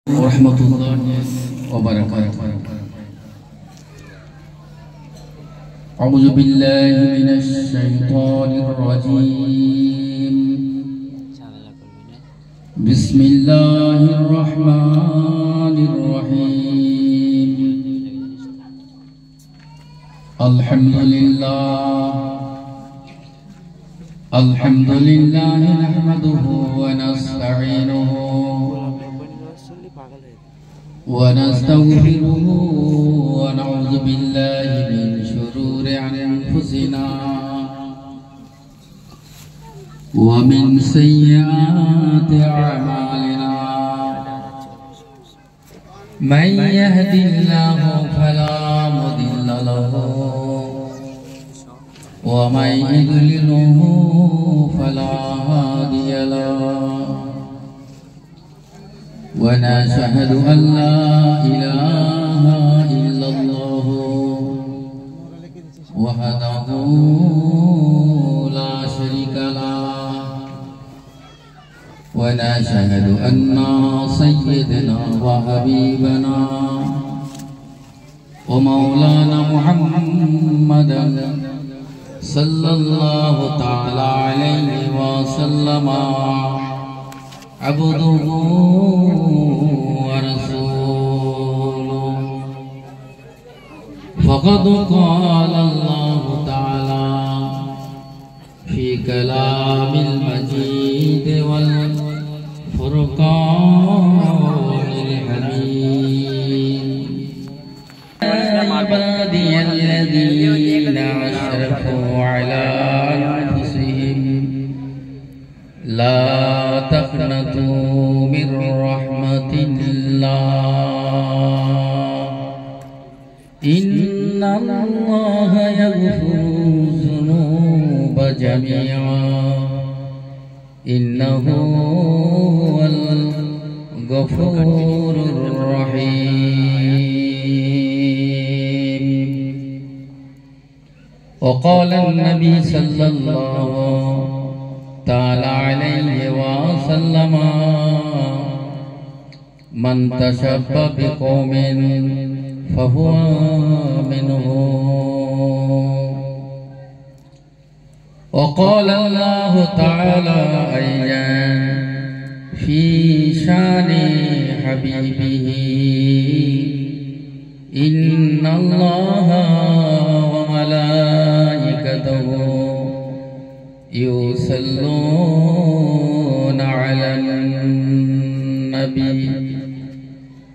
warahmatullahi wabarakatuh. A'udzu billahi minasy syaithanir rajim. Bismillahirrahmanirrahim. Alhamdulillah nahmaduhu wa nasta'inuhu ونستغفره ونعوذ بالله من شرور أنفسنا ومن سيئات أعمالنا من يهد الله فلا مضل له ومن يضلله فلا هادي له ونشهد أن لا إله إلا الله وحده لا شريك له ونشهد أن سيدنا وحبيبنا ومولانا محمدا صلى الله تعالى عليه وسلم عبده ورسوله فقد قال الله تعالى في كلام المجيد والفرقان الحميد عبادي الذين أشرفوا على أنفسهم لا تقنطوا من رحمة الله إن الله يغفر الذنوب جميعا إنه هو الغفور الرحيم. وقال النبي صلى الله تعالى عليه وسلم من تشبه بقوم فهو منهم. وقال الله تعالى أيضا في شان حبيبه إن الله وملائكته يصلون على النبي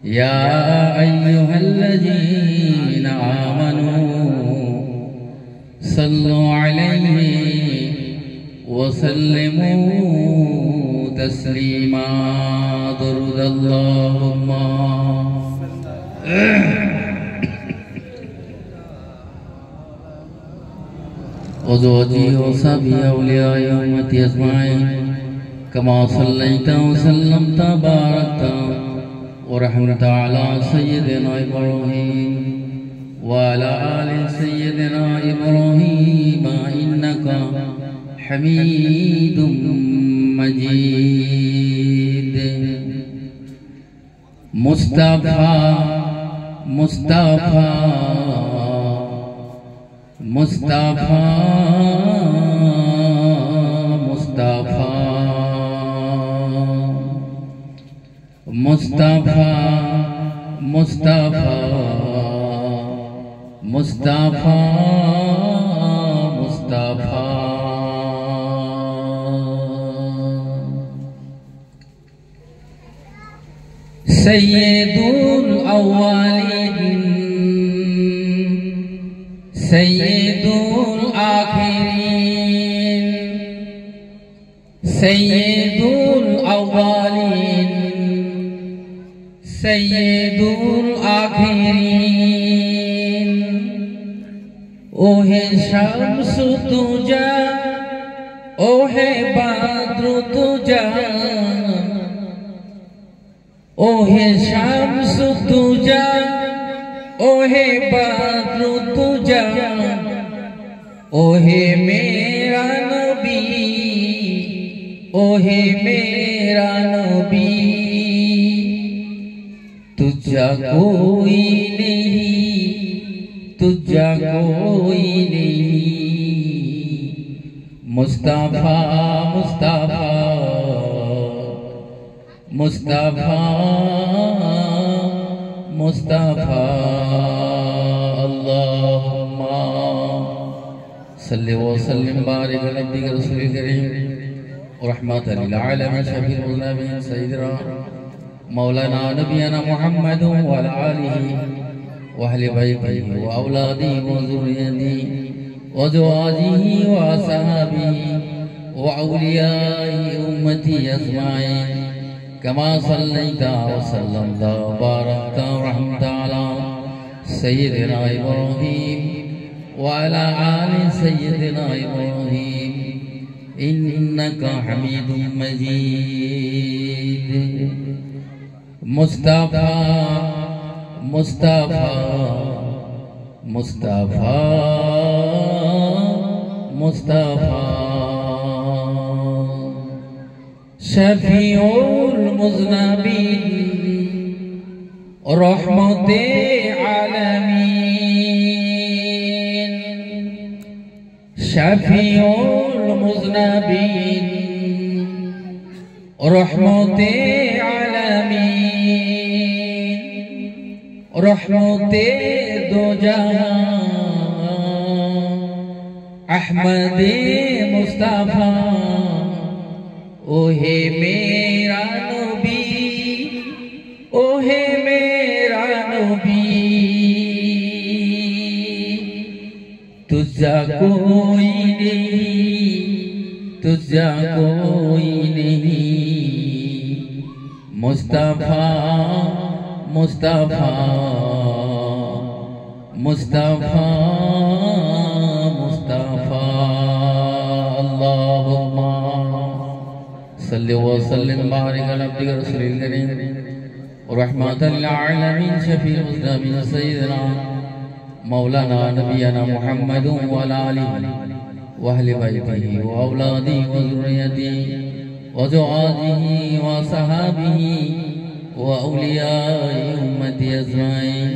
يا أيها الذين آمنوا صلوا عليه وسلموا تسليما. درود اللهم وزوجي وصحبي أولياء أمتي أجمعين كما صليت وسلمت باركت ورحمت على سيدنا إبراهيم وعلى آل سيدنا إبراهيم إنك حميد مجيد. مصطفى مصطفى مصطفى مصطفى مصطفى مصطفى مصطفى مصطفى سيد الأولين سيد الآخرين سيد الأولين سيد الآخرين ओहे शम्स तुझा ओहे बद्र तुझा ओहे शम्स तुझा ओहे बद्र तुझा ओहे मेरा नबी ओहे मेरा नबी तुझा कोई नहीं, तुझा कोई नहीं, मुस्तफा मुस्तफा मुस्तफा मुस्तफा। अल्लाहुम्मा सल्लि व सल्लिम बारिक अला नबी रसूल करीम रहमतल लिल आलमीन शफीउल मुज़नबिन सय्यिदना मौलाना नबीना मुहम्मद व अला आलिहि व अहले बैतिहि व औलादिहि व ज़ुर्रिय्यतिहि व अज़वाजिहि व असहाबिहि व औलियाइ उम्मति अजमाइन कमा सल्लैता व सल्लमता व बारकता व रहमता अला सय्यिदिना इब्राहीम व अला आलि सय्यिदिना इब्राहीम इन्नका हमीदुम मजीद। मुस्तफा मुस्तफा मुस्तफा मुस्तफा शफीउल मुज़नबीन रहमते आलमीन। शफीउल मुज़नबीन रहमते आलमीन, रहमते दो जहां अहमदे मुस्तफा। ओहे मेरा नबी, ओहे मेरा नबी, तुझा कोई नहीं, तुझा कोई नहीं, मुस्तफा मुस्तफा मुस्तफा मुस्तफा। अल्लाहुम्मा सल्लि व सल्लिम बारिक अला नबी रसूल करीम रहमतल लिल आलमीन शफीउल मुज़नबिन सय्यिदना मौलाना नबीना मुहम्मद व अला आलिहि व अहले बैतिहि व औलादिहि व ज़ुर्रिय्यतिहि व अज़वाजिहि व असहाबिहि व औलियाइ उम्मति अजमाइन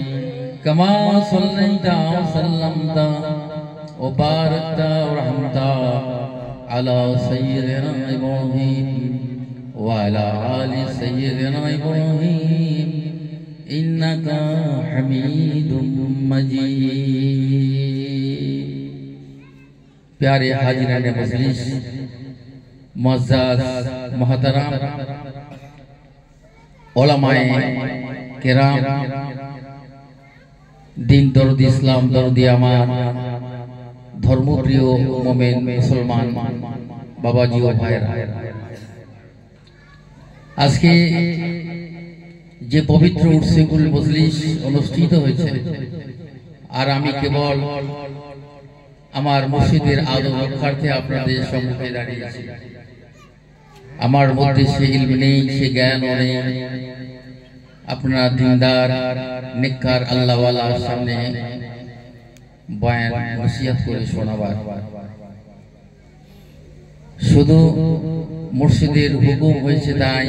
कमा सल्लैता व सल्लमता व बारकता व रहमता अला सय्यिदिना इब्राहीम व अला आलि सय्यिदिना इब्राहीम इन्नका हमीदुम मजीद। प्यारे हाजिरान मजलिस, मुअज़्ज़ज़ मोहतरम उलमाए किराम, दिन दरुद इस्लाम दरुद आमान, धर्मप्रिय मोमेन मुसलमान बाबाजी ও ভাইরা, আজকে যে পবিত্র উরসেকুল মজলিস অনুষ্ঠিত হয়েছে, আর আমি কেবল আমার মুর্শিদের আদব রক্ষার্থে আপনাদের সম্মুখে দাঁড়িয়েছি। আমার মধ্যে সে ইলম নেই, সে জ্ঞান নেই। আপনারা দিনদার নেককার আল্লাহওয়ালার সামনে বয়ান নসিহত করে শোনাবার, শুধু মুর্শিদের হুকুম হয়েছে তাই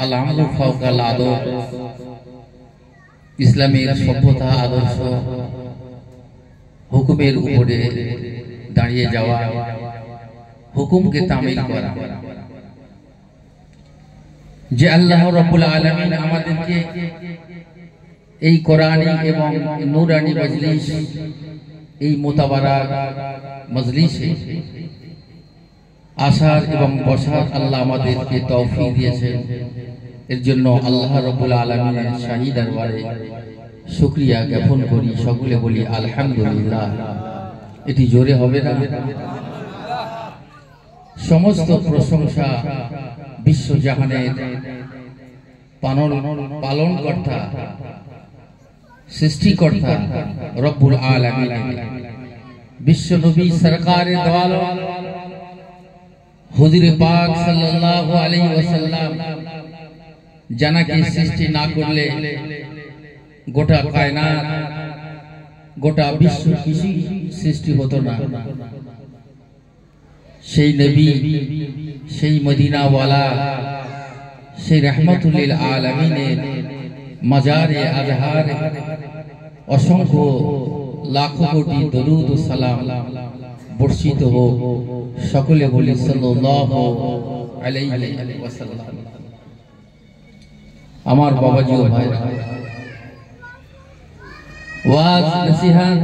আল আমরু ফাওকাল আদব, ইসলামের সভ্যতা আদর্শ হুকুমের উপরে দাঁড়িয়ে যাওয়া, হুকুমকে তামিল করা। যে আল্লাহ রাব্বুল আলামিন আমাদেরকে এই কোরআনী এবং নূরানী মজলিস, এই মুতাবারাক মজলিসে আসার এবং বসার আল্লাহ আমাদেরকে তৌফিক দিয়েছেন, এর জন্য আল্লাহ রাব্বুল আলামিনের শাহী দরবারে শুকরিয়া জ্ঞাপন করি। সকলে বলি আলহামদুলিল্লাহ। এটি জোরে হবে না? সমস্ত প্রশংসা বিশ্বজাহানের পালনকর্তা সৃষ্টিকর্তা রব্বুল আলামিন, বিশ্ব নবী সরকারে দো আলম হুজুরে পাক সাল্লাল্লাহু আলাইহি ওয়াসাল্লাম জানাকে সৃষ্টি না করলে গোটা কায়নাত, গোটা বিশ্ব কিছু সৃষ্টি হতো না। সেই নবী, সেই মদিনাওয়ালা, সেই রহমতুল লিল আলামিনের মাজারে আজহারে অসংখ্য লাখো কোটি দরুদ ও সালাম বর্ষিত হোক। সকলে বলি সাল্লাল্লাহু আলাইহি ওয়াসাল্লাম। আমার বাবাজি ও ভাইরা, ওয়াজ নসিহত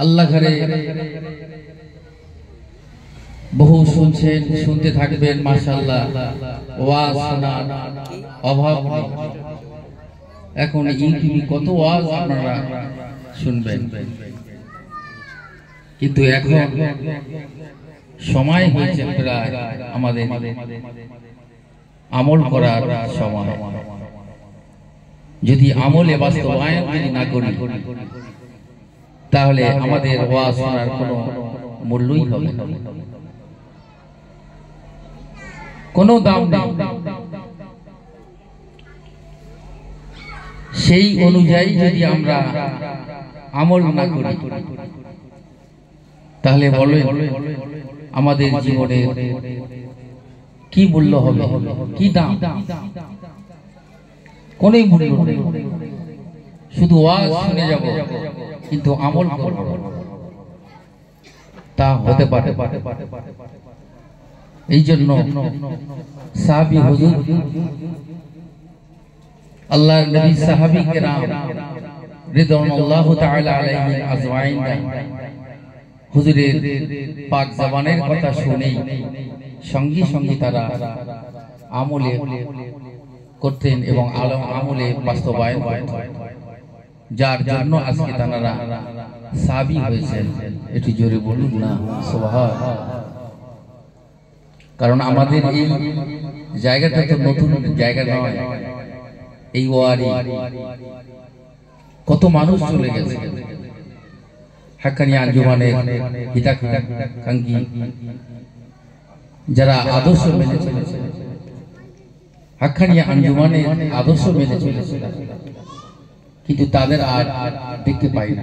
আল্লাহ ঘরে বহু শুনছেন, শুনতে থাকবেন। মাশাআল্লাহ, ওয়াজ শোনার অভাব নেই। এখন ইউটিউবে কত ওয়াজ আপনারা শুনবেন, কিন্তু এখন সময় হয়েছে প্রায় আমাদের আমল করার সময়। যদি আমলে বাস্তবায়ন যদি না করি, তাহলে আমাদের ওয়াজ শোনার কোনো মূল্যই হবে না, কোনো দাম নেই। সেই অনুযায়ী যদি আমরা আমল না করি, তাহলে বলেন আমাদের জীবনের কি মূল্য হবে, কি দাম? কোন মূল্য নেই। শুধু ওয়াজ শুনে যাব, কিন্তু আমল করব তা হতে পারে। এই জন্য সাহাবী হুজুর আল্লাহর নবী সাহাবী কেরাম রিদওয়ানুল্লাহু তাআলা আলাইহিম আজমাইন হুজুরের পাক জবানের কথা শুনেই সঙ্গে সঙ্গে তারা আমলে করতেন এবং আমলে বাস্তবায়ন করতেন, যার জন্য আজকে তারা সাহাবী হয়েছেন। এটি জোরে বলুন না সুবহানাল্লাহ। কারণ আমাদের এই জায়গাটা তো নতুন জায়গা নয়। এই ওয়ারি কত মানুষ চলে গেছে। হাক্কানি আঞ্জুমানের হিতাকাঙ্ক্ষী যারা আদর্শ মেনে চলেছে, হাক্কানি আঞ্জুমানের আদর্শ মেনে চলেছে, কিন্তু তাদের আর দেখতে পাই না।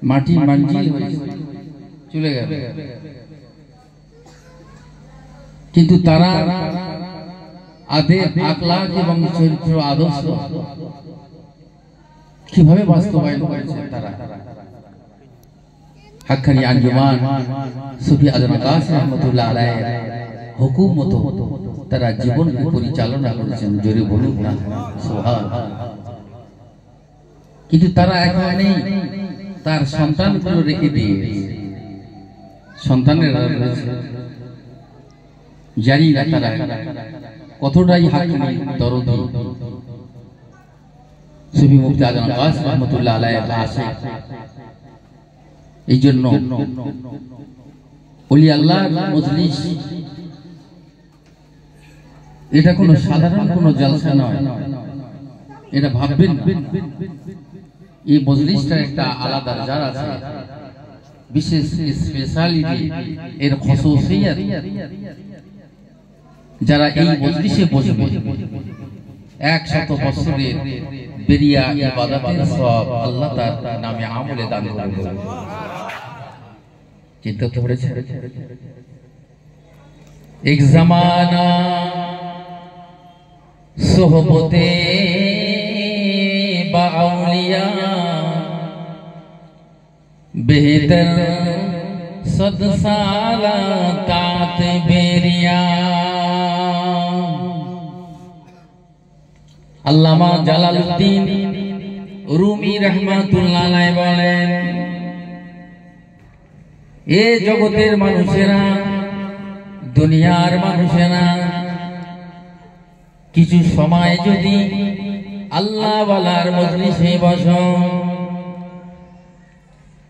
মাটি মাঞ্জিল হয়ে চলে গেল, কিন্তু তারা আখলাক এবং চরিত্র আদর্শ কিভাবে বাস্তবায়ন করেছে তারা। হাক্কানি আঞ্জুমান সুফি আজম আকাশ রহমাতুল্লাহ আলাইহির হুকুম মতো তারা জীবন পরিচালনা করেছেন। জোরে বলুন না সুবহানাল্লাহ। কিন্তু তারা এখন নেই, তার সন্তানগুলো রেখে দিয়ে সন্তানেরা জানি না তারা কতটাই হাক্কানি দরদি সুফি মুফতি আজম আকাশ রহমাতুল্লাহ আলাইহির আশিক। এই জন্য ওলি আল্লাহর মজলিস এটা কোনো সাধারণ কোনো জলসা নয়, এটা ভাববেন না। এই মজলিসটা একটা আলাদা দরজা আছে, বিশেষ স্পেশালিটি, এর খাসিয়াত। যারা এই মজলিসে বসবে 100 বছরের বেরিয়া ইবাদতের সওয়াব আল্লাহ তার নামে আমলে দান করবেন। চিন্তা তো করেছে। এক জামানা সোহবতে বা আউলিয়া বেহতর 100 সালা তাত বেরিয়া। আল্লামা জালালউদ্দিন রুমি রহমাতুল্লাহ আলাইহি বলেন, এ জগতের মানুষেরা, দুনিয়ার মানুষেরা কিছু সময় যদি আল্লাহ ওয়ালার মজলিসে বসো,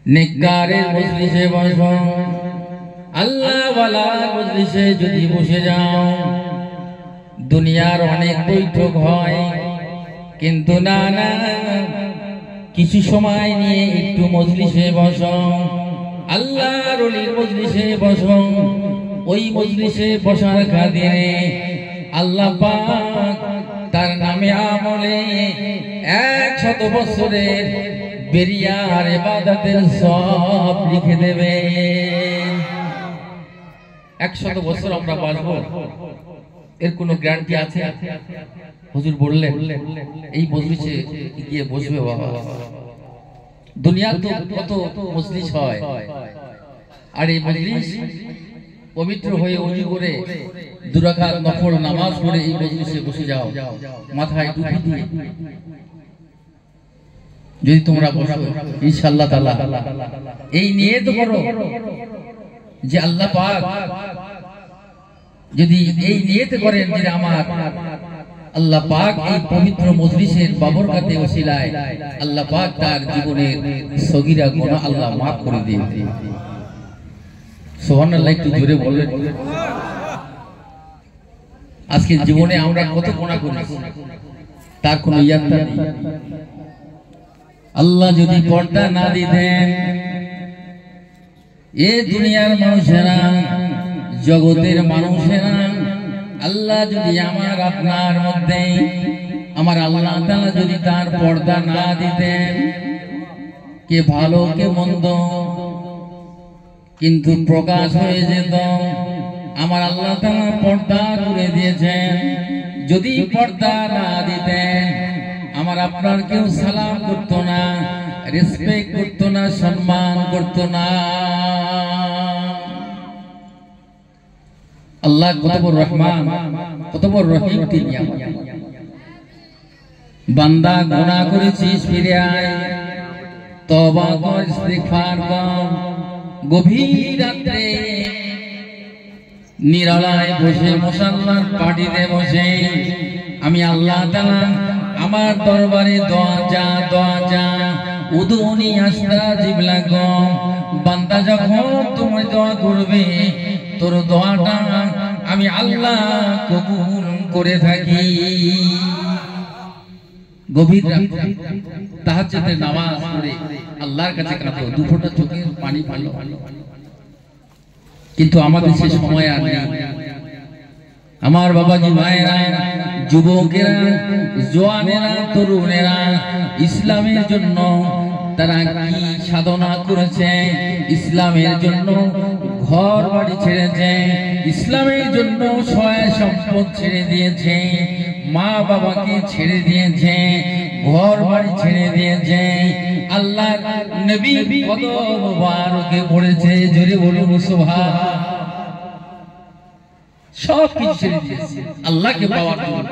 নেককারের মজলিসে বসো, আল্লাহ ওয়ালার মজলিসে যদি বসে যাও, দুনিয়ার অনেক বৈঠক হয়, কিন্তু না না, কিছু সময় নিয়ে একটু মজলিসে বসো, আল্লাহর ওলির মজলিসে বসো। ওই মজলিসে বসার কারণে আল্লাহ পাক তার নামে আমলে 100 বছরের বেরিয়ার ইবাদতের সব লিখে দেবে। 100 বছর আমরা বাঁচবো, এর কোনো গ্যারান্টি আছে? হুজুর বললেন এই মজলিসে গিয়ে বসবে বাবা। দুনিয়া তো কত মজলিস হয়, আর এই মজলিস পবিত্র হয়ে ওযু করে 2 রাকাত নফল নামাজ পড়ে এই মজলিসে বসে যাও, মাথায় টুপি দিয়ে যদি তোমরা বসো ইনশাআল্লাহ তাআলা এই নিয়ত করো যে আল্লাহ পাক যদি এই নিয়ত করেন যে আমার আল্লাহ পাক এই পবিত্র মজলিসের বাবরকাতে ওসিলায় আল্লাহ পাক তার জীবনের সগীরা গুনাহ আল্লাহ maaf করে দিন। সুবহানাল্লাহ, একটু জোরে বলেন। আজকে জীবনে আমরা কত গুনাহ করেছি তার কোনো ইয়াদটা নেই। আল্লাহ যদি পর্দা না দিতেন এই দুনিয়ার মানুষেরা, জগতের মানুষেরা, আল্লাহ যদি আমার আপনার মধ্যে আমার আল্লাহ তাআলা যদি তার পর্দা না দিতেন, কে ভালো কে মন্দ কিন্তু প্রকাশ হয়ে যেত। আমার আল্লাহ তাআলা পর্দা করে দিয়েছেন। যদি পর্দা না দিতেন আমার আপনার কেউ সালাম করতো না, রেসপেক্ট করতো না, সম্মান করতো না। আল্লাহ কত বড় রহমান, কত বড় রহিম তিনি। বান্দা গুনাহ করেছিস, ফিরে আয়, তওবা কর, ইস্তিগফার কর। গভীর রাতে নিরালায় বসে মুসাল্লার পাটিতে বসে আমি আল্লাহ তাআলা আমার দরবারে দোয়া চা উদুনি আস্তাজিব লাকুম। বান্দা যখন তুমি দোয়া করবে তোর দোয়াটা আমি আল্লাহ কবুল করে থাকি। গভীর রাতে তাহাজ্জুদের নামাজ পড়ে আল্লাহর কাছে কাঁদো, 2 ফোঁটা চোখের পানি ফেলো। কিন্তু আমাদের সে সময় আর নেই। আমার বাবাজি ভাইরা, যুবকেরা, জওয়ানেরা, তরুণেরা ইসলামের জন্য তারা কি সাধনা করেছে, ইসলামের জন্য ঘর বাড়ি ছেড়েছে, ইসলামের জন্য সহায় সম্পদ ছেড়ে দিয়েছে, মা বাবাকে ছেড়ে দিয়েছে, ঘর বাড়ি ছেড়ে দিয়েছে। আল্লাহ নবী কত মুবারকে পড়েছে, জোরে বলুন সুবহান। সব কিছু ছেড়ে দিয়েছে আল্লাহকে পাওয়ার জন্য,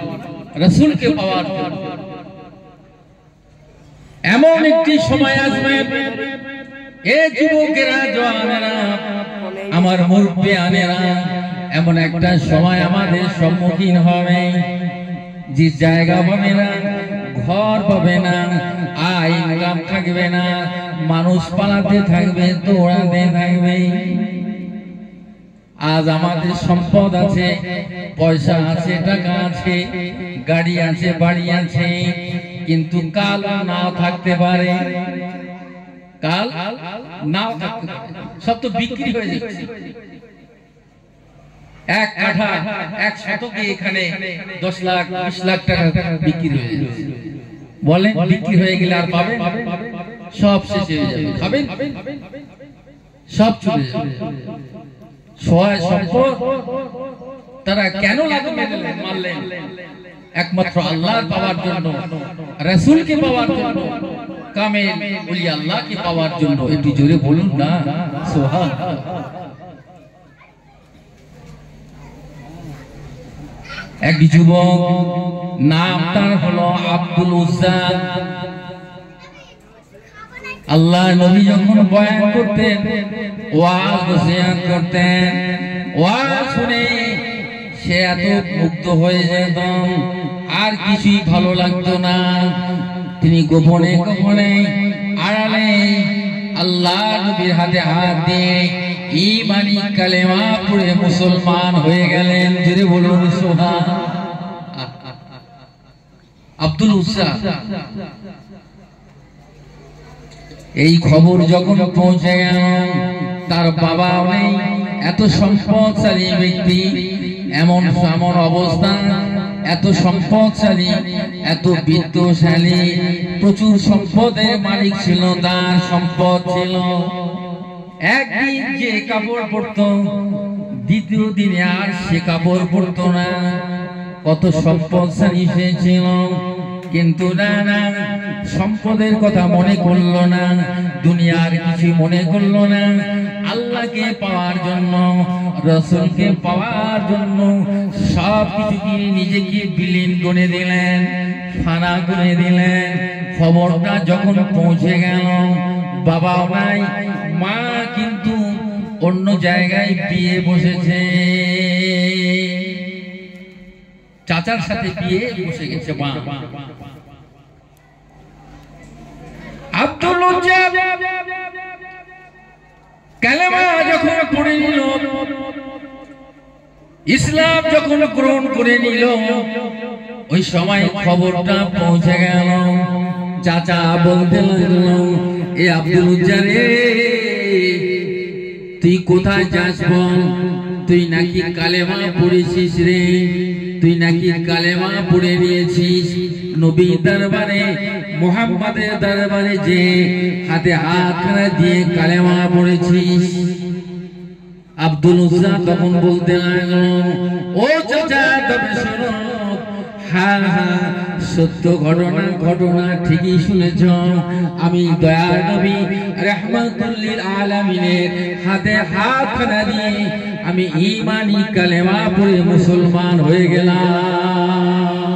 রাসূলকে পাওয়ার জন্য। এমন একটি সময় আসবে এ যুবকেরা, জওয়ানেরা, আমার মুরব্বিয়ানেরা, এমন একটা সময় আমাদের সম্মুখীন হবে যে জায়গা পাবে না, ঘর পাবে না, আয় ইনকাম থাকবে না, মানুষ পালাতে থাকবে, দৌড়াতে থাকবে। আজ আমাদের সম্পদ আছে, পয়সা আছে, টাকা আছে, গাড়ি আছে, বাড়ি আছে, কিন্তু কাল নাও থাকতে পারে, কাল নাও থাকতে পারে। সব তো বিক্রি হয়ে যাচ্ছে। 1 কাঠা 1 শতকে এখানে 10 লাখ 20 লাখ টাকা বিক্রি হয়ে যাচ্ছে। বলেন বিক্রি হয়ে গেলে আর পাবেন? সব শেষ হয়ে যাবে। খাবেন সব চলে যাবে। সহায় সম্পদ তারা কেন মারলেন? একমাত্র আল্লাহ পাওয়ার জন্য, রাসূলকে পাওয়ার জন্য, কামেল ওলি আল্লাহকে পাওয়ার জন্য। একটু জোরে বলুন না সুবহানাল্লাহ। এক যুবক, নাম তার হলো আব্দুল উজ্জা। আল্লাহ নবী যখন বয়ান করতেন, ওয়াজ নসিহত করতেন, ওয়াজ শুনে সে এত মুগ্ধ হয়ে যেত, আর কিছুই ভালো লাগতো না। তিনি গোপনে গোপনে আড়ালে আল্লাহ নবীর হাতে হাত দিয়ে ঈমানি কালেমা পড়ে মুসলমান হয়ে গেলেন। জোরে বলুন সুবহান। আব্দুল উজ্জা। এই খবর যখন পৌঁছে গেল, তার বাবা নেই, এত সম্পদশালী ব্যক্তি, এমন অবস্থা, এত সম্পদশালী, এত বিত্তশালী, প্রচুর সম্পদের মালিক ছিল, তার সম্পদ ছিল। একদিন যে কাপড় পরত, দ্বিতীয় দিনে আর সে কাপড় পরত না। কত সম্পদ ছিল, কিন্তু না না, সম্পদের কথা মনে করলো না, দুনিয়ার কিছু মনে করলো না। আল্লাহকে পাওয়ার জন্য, রাসূলকে পাওয়ার জন্য সব কিছুকে নিজেকে বিলীন করে দিলেন, ফানা করে দিলেন। খবরটা যখন পৌঁছে গেল, বাবা নাই, মা কিন্তু অন্য জায়গায় বিয়ে বসেছে, চাচার সাথে বিয়ে বসে গেছে মা। আব্দুল উজ্জা কালেমা যখন পড়ে নিল, ইসলাম যখন গ্রহণ করে নিল, ওই সময় খবরটা পৌঁছে গেল। চাচা বলতে লাগলো, এ আব্দুল উজ্জা রে, তুই কোথায় যাস বল? তুই নাকি কালেমা পড়েছিস রে, তুই নাকি কালেমা পড়ে নিয়েছিস। নবী দরবারে, মুহাম্মাদের দরবারে যে হাতে হাত দিয়ে কালেমা পড়েছিস। আব্দুল উজ্জা তখন বলতে লাগলো, ও চাচা তবে শোনো, হ্যাঁ হ্যাঁ সত্য ঘটনা ঠিকই শুনেছ। আমি দয়ার নবী রাহমাতুল লিল আলামিনের হাতে হাত দিয়ে আমি ঈমানি কালেমা পড়ে মুসলমান হয়ে গেলাম।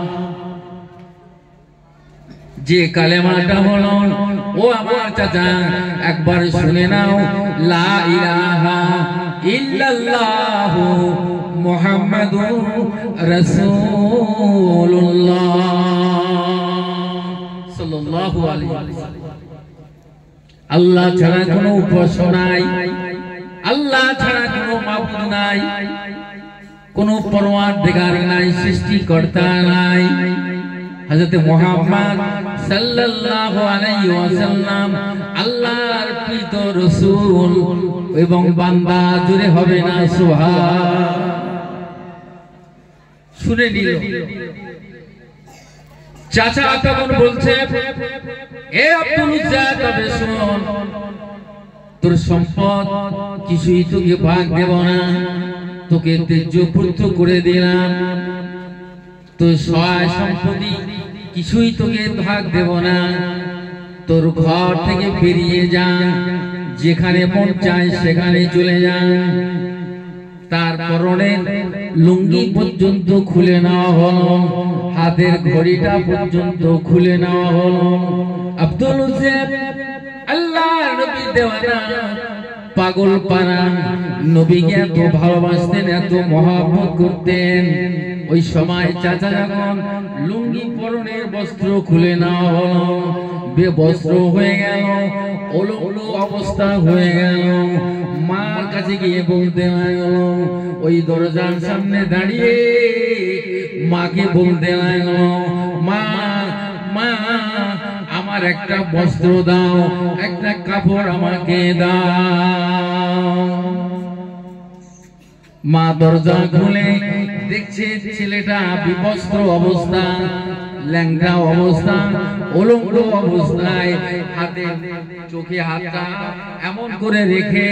যে কালেমাটা হলো, ও আমার চাচা একবার শুনে নাও, লা ইলাহা ইল্লাল্লাহু মুহাম্মাদুর রাসূলুল্লাহ সাল্লাল্লাহু আলাইহি ওয়াসাল্লাম। আল্লাহ ছাড়া কোনো উপাসনা নাই, আল্লাহ ছাড়া কোনো মাবুদ নাই, কোনো পরওয়ারদিগার নাই, সৃষ্টিকর্তা নাই। হযরত মুহাম্মদ সাল্লাল্লাহু আলাইহি ওয়াসাল্লাম আল্লাহর প্রিয় রাসূল এবং বান্দা। জুড়ে হবে না সুবহান। শুনে নিল চাচা তখন বলছে, এ আব্দুল উজ্জা তবে শোন, তোর সম্পদ কিছুই তোকে ভাগ দেব না, তোকে তেজপুত্র করে দিলাম, তোর সহায় সম্পত্তি কিছুই তোকে ভাগ দেব না। তোর ঘর থেকে বেরিয়ে যা, যেখানে মন চায় সেখানে চলে যা। তার পরনে লুঙ্গি পর্যন্ত খুলে নেওয়া হলো, হাতের ঘড়িটা পর্যন্ত খুলে নেওয়া হলো। আব্দুল উজ্জা আল্লাহর নবী দেওয়ানা, পাগল পারা, নবীকে এত ভালোবাসতেন, এত মহব্বত করতেন। ওই সময় চাচা যখন লুঙ্গি পরনের বস্ত্র খুলে নেওয়া হলো, বেবস্ত্র হয়ে গেল, ওলঙ্গ অবস্থা হয়ে গেল। মার কাছে গিয়ে বলতে লাগলো, ওই দরজার সামনে দাঁড়িয়ে মাকে বলতে লাগলো, মা মা আমার একটা বস্ত্র দাও, একটা কাপড় আমাকে দাও। মা দরজা খুলে দেখছে ছেলেটা বিবস্ত্র অবস্থা, ল্যাংটা অবস্থা, উলঙ্গ অবস্থায়, হাতে চোখে হাতটা এমন করে রেখে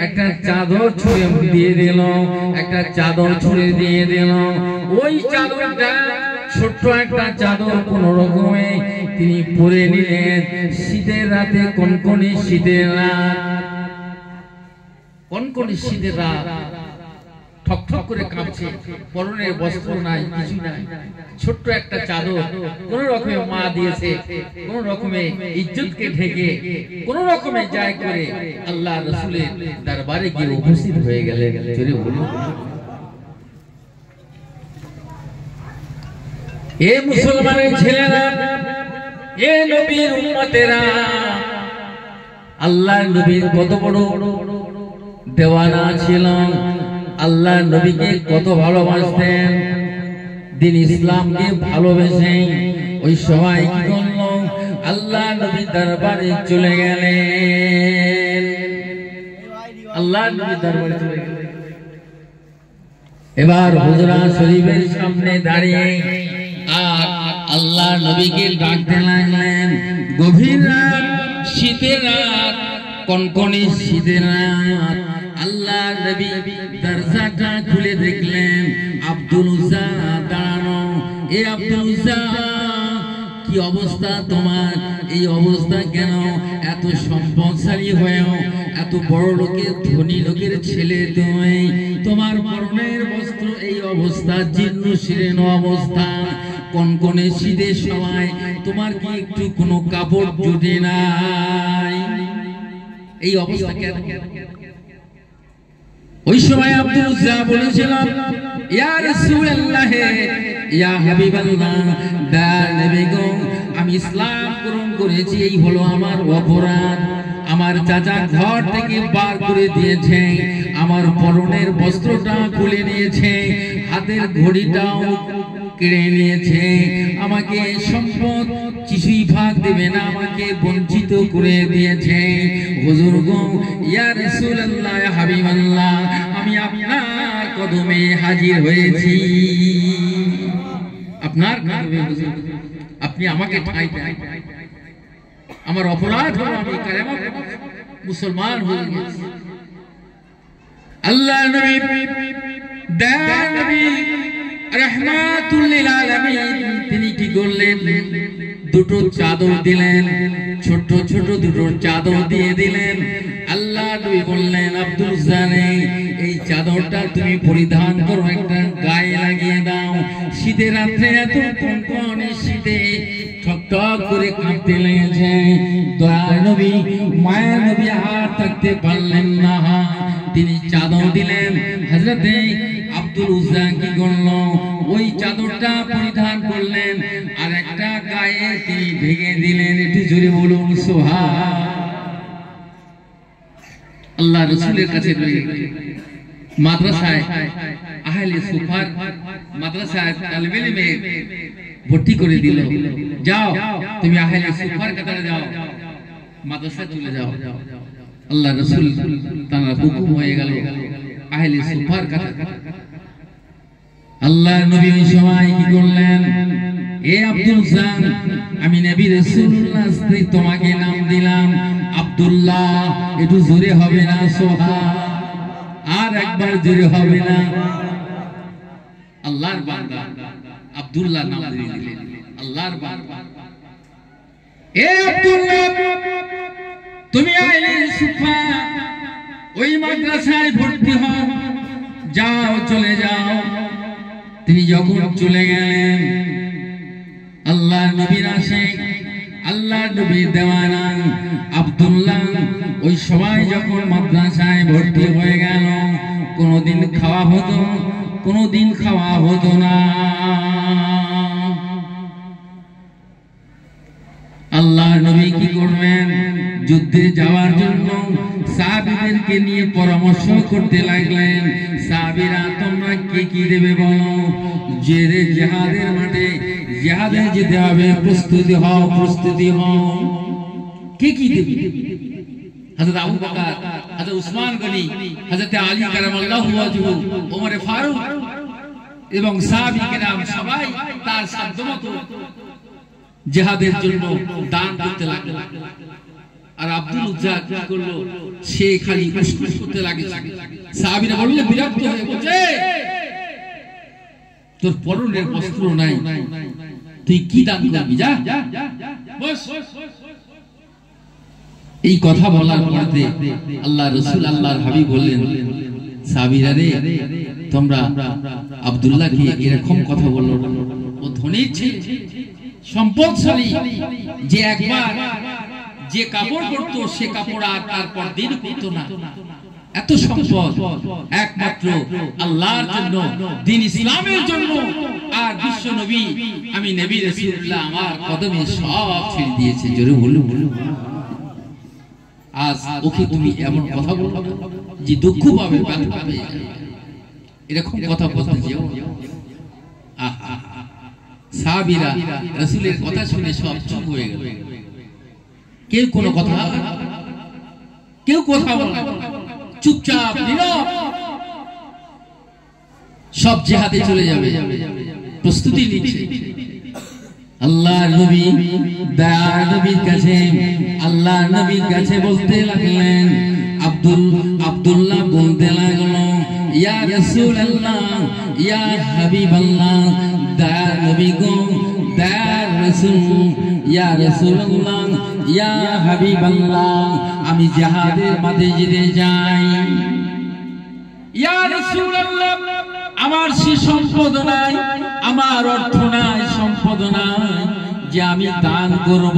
একটা চাদর ছুঁড়ে দিয়ে দিল, একটা চাদর ছুঁড়ে দিয়ে দিল। ওই চাদরটা ছোট্ট একটা চাদর কোন রকমে তিনি পরে নিলেন। শীতের রাতে, কনকনে শীতের রাত, কনকনে শীতের রাত, ঠক ঠক করে কাঁপছে, পরনের বস্ত্র নাই, কিছু নাই, ছোট্ট একটা চাদর কোন রকমে মা দিয়েছে, কোন রকমে ইজ্জতকে ঢেকে কোন রকমে যায় করে আল্লাহ রাসূলের দরবারে গিয়ে উপস্থিত হয়ে গেলেন। জোরে বলুন, এ মুসলমানের ছেলেরা, এ নবীর উম্মতেরা, আল্লাহর নবীর কত বড় দেওয়ানা ছিলেন, আল্লাহ নবীকে কত ভালোবাসতেন, দিন ইসলামকে ভালোবেসে ওই সময় কি করল, আল্লাহ নবী দরবারে চলে গেলেন। আল্লাহ নবী দরবারে চলে গেলেন। এবার হুজরা শরীফের সামনে দাঁড়িয়ে আর আল্লাহ নবীকে ডাকতে লাগলেন। গভীর রাত, শীতের রাত, কনকনে শীতের রাত, আল্লাহ নবী দরজাটা খুলে দেখলেন আব্দুল উজ্জা দাঁড়ানো। এ আব্দুল উজ্জা কি অবস্থা তোমার, এই অবস্থা কেন? এত সম্পদশালী হয়েও এত বড় লোকের ধনী লোকের ছেলে তুমি, তোমার পরনের বস্ত্র এই অবস্থা, জীর্ণ শীর্ণ অবস্থা, কনকনে শীতের সময় তোমার কি একটু কোনো কাপড় জুটে নাই? এই অবস্থা কেন? ওই সময় আব্দুল উজ্জা বলেছিলাম, ইয়া রাসূলুল্লাহ, ইয়া হাবিবাল্লাহ, দয়াল নবী গো, আমি ইসলাম গ্রহণ করেছি, এই হলো আমার অপরাধ। আমার চাচা ঘর থেকে বার করে দিয়েছে, আমার পরনের বস্ত্রটা খুলে নিয়েছে, হাতের ঘড়িটাও কেড়ে নিয়েছে, আমাকে সম্পদ কিছুই ভাগ দেবে না, আমাকে বঞ্চিত করে দিয়েছে। হুজুর গো, ইয়া রাসূলুল্লাহ, ইয়া হাবিবাল্লাহ, আমি আপনার কদমে হাজির হয়েছি, আপনার কদমে হুজুর, আপনি আমাকে ঠাঁই দেন। আমার অপরাধ হলো আমি কালেমা মুসলমান হয়ে গেছি। আল্লাহ নবী দয়াল নবী রাহমাতুল লিল আলামিন তিনি কি করলেন? দুটো চাদর দিলেন, ছোট ছোট দুটো চাদর দিয়ে দিলেন। আল্লাহ নবী বললেন, আব্দুল জানে, এই চাদরটা তুমি পরিধান করো, একটা গায়ে লাগিয়ে দাও। শীতের রাত্রে এত কনকনে শীতে ঠকঠক করে কাঁপতে লেগেছে। দয়াল নবী মায়া নবী আর থাকতে পারলেন না, তিনি চাদর দিলেন। হযরতে আব্দুল উজ্জা কি করলো? ওই চাদরটা পরিধান করলেন আর একটা গায়ে তিনি ঢেকে দিলেন। একটু জোরে বলুন সুবহান। আল্লাহ রাসূলের কাছে মাদ্রাসায় আহলে সুফার মাদ্রাসায় তালিবে ইলমে ভর্তি করে দিল। যাও তুমি আহলে সুফার কাতারে যাও, মাদ্রাসায় চলে যাও। আল্লাহ রাসূল তার হুকুম হয়ে গেল আহলে সুফার কাতারে। আল্লাহর নবী ওই সময় কি করলেন? এ আব্দুল জান, আমি নবী রাসূলুল্লাহ তোমাকে নাম দিলাম আব্দুল্লাহ। একটু জোরে হবে না সুবহান? আর একবার জোরে হবে না? আল্লাহর বান্দা আব্দুল্লাহ নাম দিয়ে দিলেন, আল্লাহর বান্দা। এ আব্দুল্লাহ, তুমি আহলে সুফা ওই মাদ্রাসায় ভর্তি হও, যাও চলে যাও। তিনি যখন চলে গেলেন, আল্লাহ নবীর আশিক, আল্লাহ নবীর দেওয়ানা আব্দুল্লাহ ওই সময় যখন মাদ্রাসায় ভর্তি হয়ে গেল, কোনদিন খাওয়া হতো, কোনদিন খাওয়া হতো না। আল্লাহ নবী কি করবেন? যুদ্ধে যাওয়ার জন্য সাহাবীদেরকে নিয়ে পরামর্শ করতে লাগলেন। সাহাবীরা, তোমরা কে কি দেবে বলো? যে জিহাদের মাঠে জিহাদে যেতে হবে, প্রস্তুতি হও, প্রস্তুতি হও। কে কি দেবে? হযরত আবু বকর, হযরত উসমান গনি, হযরত আলী কারামাল্লাহু ওয়াজহু, ওমর ফারুক এবং সাহাবী কেরাম সবাই তার সাধ্যমতো জিহাদের জন্য দান করতে লাগলেন। আর আব্দুল উজ্জা কি করলো? সে খালি উসকুস করতে লাগেছে। সাহাবীরা বললেন, বিরক্ত হয়ে বলছে, তোর পরনের বস্ত্র নাই, তুই কি দান করবি? যা বস। এই কথা বলার পরে আল্লাহ রাসূল আল্লাহর হাবিব বললেন, সাহাবীরা রে, তোমরা আব্দুল্লাহকে এরকম কথা বললো? ও ধনীর ছেলে, সম্পদশালী, যে একবার যে কাপড় পরতো সে কাপড় আর তারপর দিন পরতো না। এত সম্পদ একমাত্র আল্লাহর জন্য, দ্বীন ইসলামের জন্য। আর বিশ্ব নবী, আমি নবী রাসূলুল্লাহ আমার কদমে সব ছেড়ে দিয়েছে। জোরে বলুন। আজ ওকে তুমি এমন কথা বলো যে দুঃখ পাবে, ব্যথা পাবে, এরকম কথা বলতে যেও। আহা, সাহাবীরা রাসূলের কথা শুনে সব চুপ হয়ে গেল। কেউ কোনো কথা, কেউ কথা বলে না, চুপচাপ নীরব। সব জিহাদে চলে যাবে, প্রস্তুতি নিচ্ছে। আল্লাহ নবী দয়ার নবীর কাছে, আল্লাহ নবীর কাছে বলতে লাগলেন, আব্দুল্লাহ বলতে লাগলো, ইয়া রাসূলুল্লাহ ইয়া হাবিবাল্লাহ দয়ার নবী গো দয়ার রাসূল ইয়া রাসূলুল্লাহ ইয়া হাবিবাল্লাহ আমি জিহাদের মাঠে যেতে যাই ইয়া রাসূলুল্লাহ আমার সে সম্পদ নাই আমার অর্থ নাই সম্পদ নাই যে আমি দান করব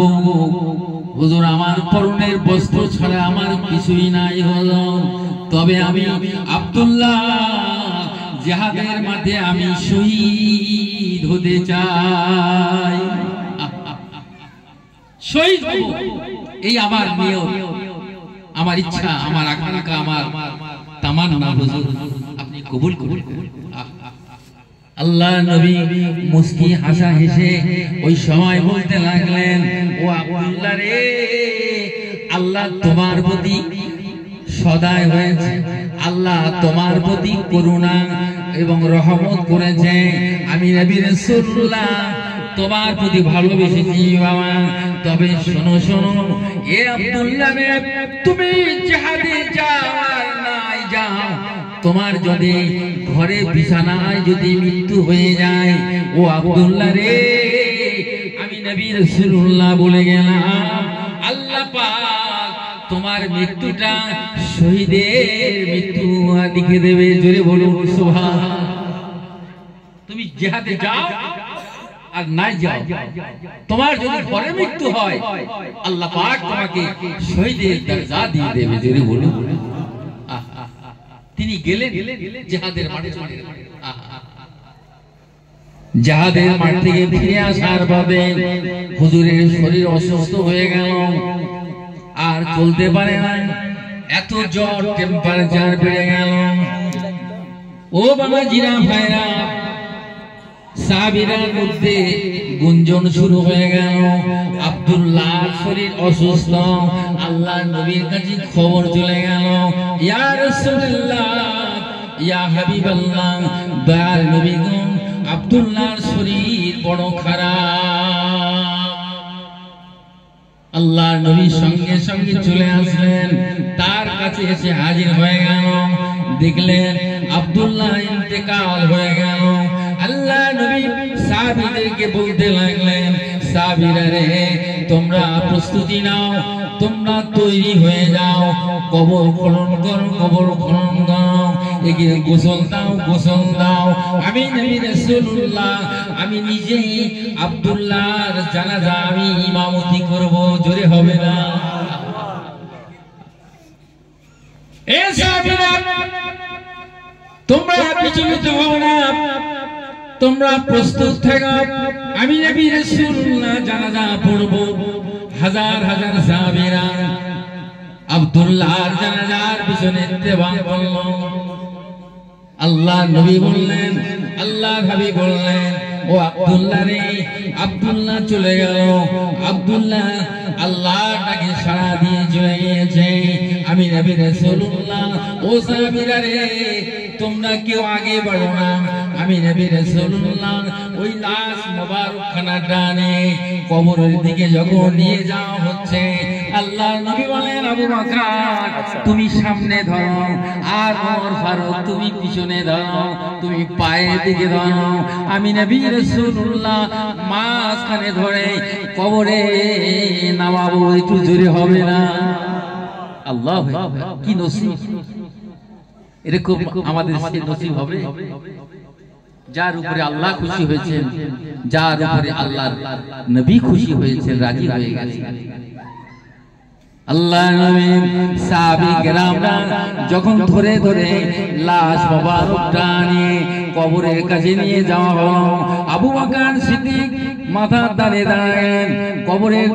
হুজুর আমার পরনের বস্ত্র ছাড়া আমার কিছুই নাই হলো তবে আমি আব্দুল্লাহ জিহাদের মাঠে আমি শহীদ হতে চাই শহীদ হব এই আমার নিয়ত আমার ইচ্ছা আমার আকাঙ্ক্ষা আমার তামান্না হুজুর আপনি কবুল করুন আল্লাহ নবী মুস্কি হাসা হেসে ওই সময় বলতে লাগলেন ও আব্দুল্লাহ রে আল্লাহ তোমার প্রতি সদয় হয়েছে আল্লাহ তোমার প্রতি করুণা এবং রহমত করেছে আমি নবী রাসূলুল্লাহ তোমার প্রতি ভালোবেসেছি বাবা তবে শোনো শোনো এ আব্দুল্লাহ রে তুমি জিহাদে যাও আর নাই যাও তোমার যদি ঘরে বিছানায় যদি মৃত্যু হয়ে যায় ও আব্দুল্লাহ রে আমি নবী রাসূলুল্লাহ বলে গেলাম আল্লাহ পাক তোমার মৃত্যুটা শহীদের মৃত্যু লিখে দেবে জোরে বলুন সুবহান তুমি জিহাদে যাও আর নাই যাও তোমার যদি ঘরে মৃত্যু হয় আল্লাহ পাক তোমাকে শহীদের দরজা দিয়ে দেবে জোরে বলুন তিনি গেলেন জিহাদের মাঠে জিহাদের মাঠ থেকে ফিরে আসার পথে হুজুরের শরীর অসুস্থ হয়ে গেল আর চলতে পারে না এত জ্বর টেম্পারেচার বেড়ে গেল ও বাবা জিরা ভাইরা সাহাবীদের মধ্যে গুঞ্জন শুরু হয়ে গেল আব্দুল্লাহর শরীর অসুস্থ আল্লাহর নবীর কাছে খবর চলে গেল ইয়া রাসূলুল্লাহ ইয়া হাবিবাল্লাহ দয়ার নবী গো আব্দুল্লাহর শরীর বড় খারাপ আল্লাহর নবী সঙ্গে সঙ্গে চলে আসলেন তার কাছে এসে হাজির হয়ে গেল দেখলেন আব্দুল্লাহ ইন্তেকাল হয়ে গেল আল্লাহ নবী সাহাবীদেরকে বলতে লাগলেন সাহাবীরা রে তোমরা প্রস্তুতি নাও তোমরা তৈরি হয়ে যাও কবর খনন করো কবর খনন করো এগিয়ে গোসল দাও আমি নবী রাসূলুল্লাহ আমি নিজেই আব্দুল্লাহর জানাজা আমি ইমামতি করব জোরে হবে না এ সাহাবীরা তোমরা বিচলিত হও না তোমরা প্রস্তুত থাকো আমি নবী রাসূলুল্লাহ জানাজা পড়ব হাজার হাজার সাহাবীরা আব্দুল্লাহর জানাজার পিছনে ইত্তেবা করল আল্লাহ নবী বললেন আল্লাহর হাবিব বললেন ও আব্দুল্লাহ রে আব্দুল্লাহ চলে গেল আব্দুল্লাহ আল্লাহটাকে সাড়া দিয়ে চলে গিয়েছে আমি নবী রাসূলুল্লাহ ও সাহাবীরা রে তোমরা কেউ আগে বাড়ো না আমি নবী রাসূলুল্লাহ ওই লাশ মোবারক খানাটা নিয়ে কবরের দিকে যখন নিয়ে যাওয়া হচ্ছে আল্লাহর নবী বলেন আবু বকর তুমি সামনে ধরো আর ওমর ফারুক তুমি পিছনে ধরো তুমি পায়ের দিকে ধরো আমি নবী রাসূলুল্লাহ মাঝখানে ধরে কবরে নামাবো একটু জোরে হবে না আল্লাহ কি নসিব এরকম আমাদের সে নসিব হবে যার উপরে আল্লাহ খুশি হয়েছেন যার উপরে আল্লাহর নবী খুশি হয়েছেন রাজি হয়ে গেছেন আল্লাহ নবী সাহাবী কেরামরা যখন ধরে ধরে লাশ মোবারকটা নিয়ে কবরের কাছে নিয়ে যাওয়া হলো আবু বকর সিদ্দিক মাথার দ্বারে দাঁড়ালেন কবরের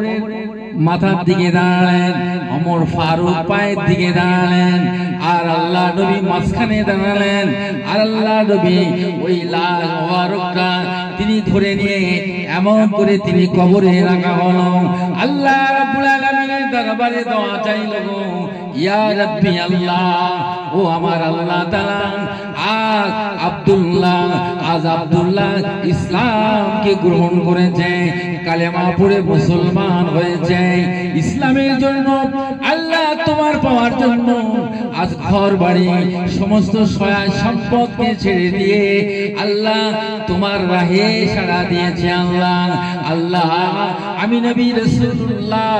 মাথার দিকে দাঁড়ালেন ওমর ফারুক পায়ের দিকে দাঁড়ালেন আর আল্লাহ নবী মাঝখানে দাঁড়ালেন আর আল্লাহ নবী ওই লাশ মোবারকটা তিনি ধরে নিয়ে এমন করে তিনি কবরে রাখা হলো আল্লাহ রাব্বুল আলামিনের দরবারে দোয়া চাইল গো ইয়া রাব্বি আল্লাহ ও আমার আল্লাহ তাআলা আজ আব্দুল্লাহ ইসলামকে গ্রহণ করেছে কালেমা পড়ে মুসলমান হয়েছে ইসলামের জন্য আল্লাহ তোমার পাওয়ার জন্য আজ ঘর বাড়ি সমস্ত সহায় সম্পদকে ছেড়ে দিয়ে আল্লাহ তোমার রাহে সাড়া দিয়েছে। আল্লাহ আল্লাহ আমি নবী রাসূলুল্লাহ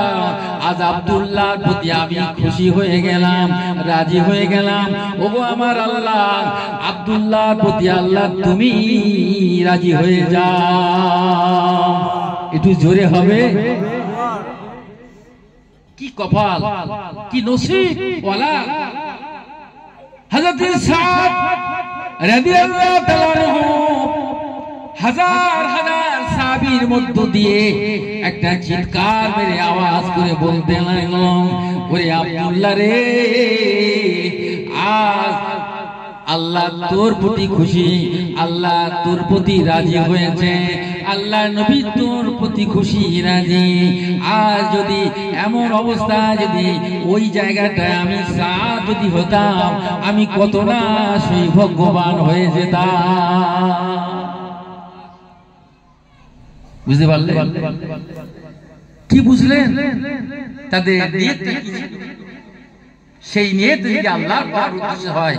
আজ আব্দুল্লাহর প্রতি আমি খুশি হয়ে গেলাম, রাজি হয়ে গেলাম। ওগো আমার আল্লাহ, আব্দুল্লাহর প্রতি আল্লাহ তুমি রাজি হয়ে যাও। একটু জোরে হবে। কি কপাল, কি নসিব ওয়ালা। হযরত সাদ রাদিয়াল্লাহু তাআলা আনহু হাজার হাজার সাহাবীর মধ্য দিয়ে একটা চিৎকার মেরে আওয়াজ করে বলতে লাগলো, ওরে আব্দুল্লাহ রে, আজ আল্লাহ তোর প্রতি খুশি, আল্লাহ তোর প্রতি রাজি হয়েছে, আল্লাহ নবী তোর প্রতি খুশি রাজি। আর যদি এমন অবস্থা, যদি ওই জায়গাটায় আমি সাদ যদি হতাম, আমি কত না সৌভাগ্যবান হয়ে যেতাম। বুঝতে পারলেন? কি বুঝলেন? তাদের নিয়তটা কি ছিল? সেই নিয়ত যদি আল্লাহর পাওয়ার উদ্দেশ্য হয়,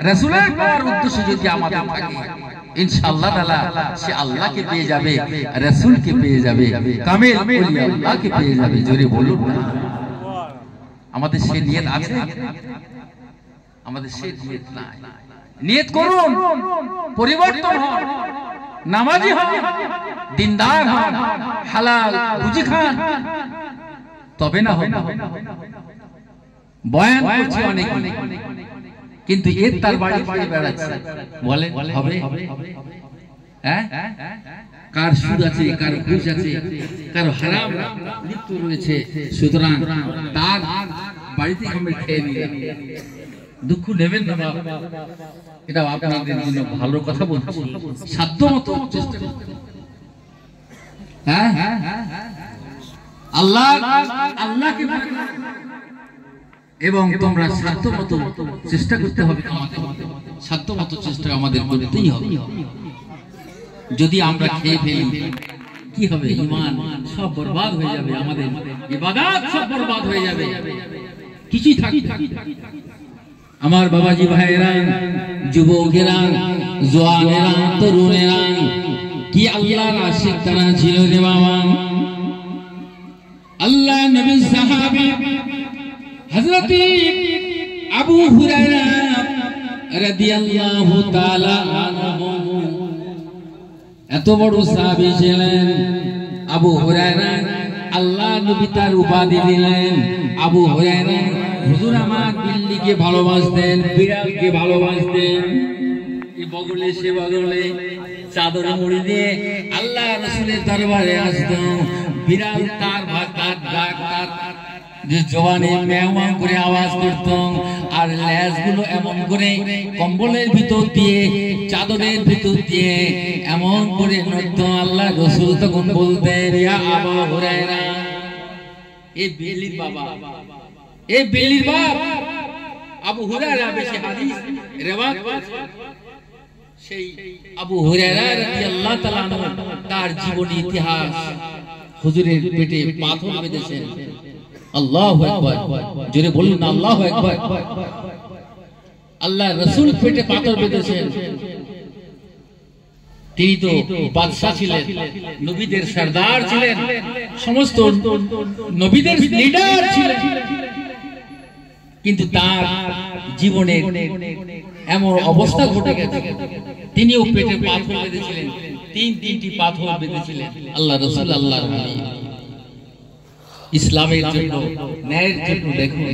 রাসূলের পাওয়ার উদ্দেশ্য যদি আমাদের থাকে, ইনশাআল্লাহ তাআলা সে আল্লাহকে পেয়ে যাবে, রাসূলকে পেয়ে যাবে, কামেল ওলি আল্লাহকে পেয়ে যাবে। জোরে বলুন না। আমাদের সেই নিয়ত আছে? আমাদের সেই নিয়ত নাই। নিয়ত করুন, পরিবর্তন হন, নামাজি হন, দিনদার হন, হালাল রুজি খান, তবে না হবে। বয়ান করছে অনেক, কিন্তু এর তার বাড়ি বাড়ি বেড়াচ্ছে। বলে হবে? হ্যাঁ, কার সুদ আছে, কার ঘুষ আছে, কার হারাম লিপ্ত রয়েছে, সুতরাং তার বাড়িতে আমরা খেয়ে নিলাম। দুঃখ নেবেন না, এটা আপনাদের জন্য ভালো কথা বলছি। সাধ্য মতো চেষ্টা করতে, হ্যাঁ আল্লাহ আল্লাহকে এবং তোমরা সাধ্য মতো চেষ্টা করতে হবে। সাধ্য মতো চেষ্টা আমাদের করতেই হবে। যদি আমরা খেয়ে ফেলি কি হবে? ঈমান সব বরবাদ হয়ে যাবে, আমাদের ইবাদত সব বরবাদ হয়ে যাবে, কিছুই থাকবে না। আমার বাবাজি ভাইরা, যুবকেরা, জওয়ানেরা, তরুণেরা, কি আল্লাহর আশিক তারা ছিল রে বাবা। আল্লাহ নবী সাহাবী হযরত আবু হুরায়রা রাদিয়াল্লাহু তাআলা আনহু এত বড় সাহাবী ছিলেন। আবু হুরায়রা আল্লাহ নবী তার উপাধি দিলেন আবু হুরায়রা। হুজুর আমার বিল্লিকে ভালোবাসতেন, বিড়ালকে ভালোবাসতেন। এই বগলে সে বগলে চাদর মুড়ি দিয়ে আল্লাহ রাসূলের দরবারে আসতো। বিড়াল তার ডাক যে জবানে মেওয়া করে আওয়াজ করত, আর লেজগুলো এমন করে কম্বলের ভিতর দিয়ে, চাদরের ভিতর দিয়ে এমন করে নড়ত। আল্লাহ রাসূল তখন বলতেন, ইয়া আবু হুরায়রা, এই বিল্লির বাবা, এই বিল্লির বাপ আবু হুরায়রা বেশি হাদিস রিওয়ায়াত করেছে। সেই আবু হুরায়রা রাদিয়াল্লাহু তাআলা আনহু তার জীবনী ইতিহাস, হুজুরের পেটে পাথর বেঁধেছেন। আল্লাহু আকবার, জোরে বলুন না আল্লাহু আকবার। আল্লাহ রাসূল পেটে পাথর বেঁধেছেন। তিনি তো বাদশা ছিলেন, নবীদের সরদার ছিলেন, সমস্ত নবীদের লিডার ছিলেন, কিন্তু তার জীবনে এমন অবস্থা ঘটে গেছে, তিনিও পেটে পাথর বেঁধেছিলেন। তিনটি পাথর বেঁধেছিলেন। আল্লাহ রাসূল, আল্লাহর ওলি, ইসলামের জন্য, ন্যায়ের জন্য। দেখুন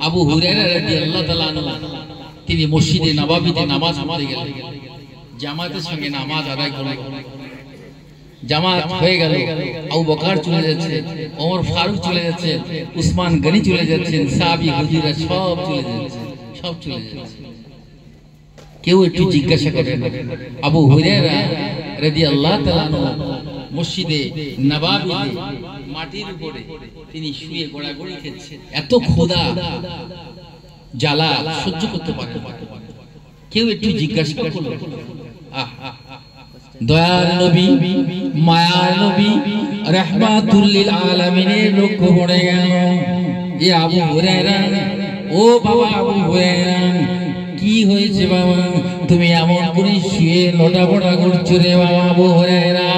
আবু হুরায়রা রাদিয়াল্লাহু তাআলা আনহু তিনি মসজিদে নববীতে নামাজ পড়তে গেলেন। জামাতের সঙ্গে নামাজ আদায় করলেন। জামাত হয়ে গেল। আবু বকর চলে যাচ্ছে, ওমর ফারুক চলে যাচ্ছে, উসমান গনি চলে যাচ্ছেন, সাহাবী হুজুরা সব চলে যাচ্ছে, সব চলে যাচ্ছে। কেউ একটু জিজ্ঞাসা করে না। আবু হুরায়রা রাদিয়াল্লাহু তাআলা আনহু মসজিদে নববীতে মাটির উপরে তিনি শুয়ে গোড়াগড়ি খেয়েছেন। এত ক্ষুধা জ্বালা সহ্য করতে পারেন। কেউ একটু জিজ্ঞাসা করল, দয়ার নবী, মায়ার নবী, রাহমাতুল লিল আলামিনের লক্ষ্য পড়ে গেল। এ আবু হুরায়রা, ও বাবা আবু হুরায়রা, কি হয়েছে বাবা, তুমি এমন করে শুয়ে লোটাপোটা করছো রে বাবা আবু হুরায়রা,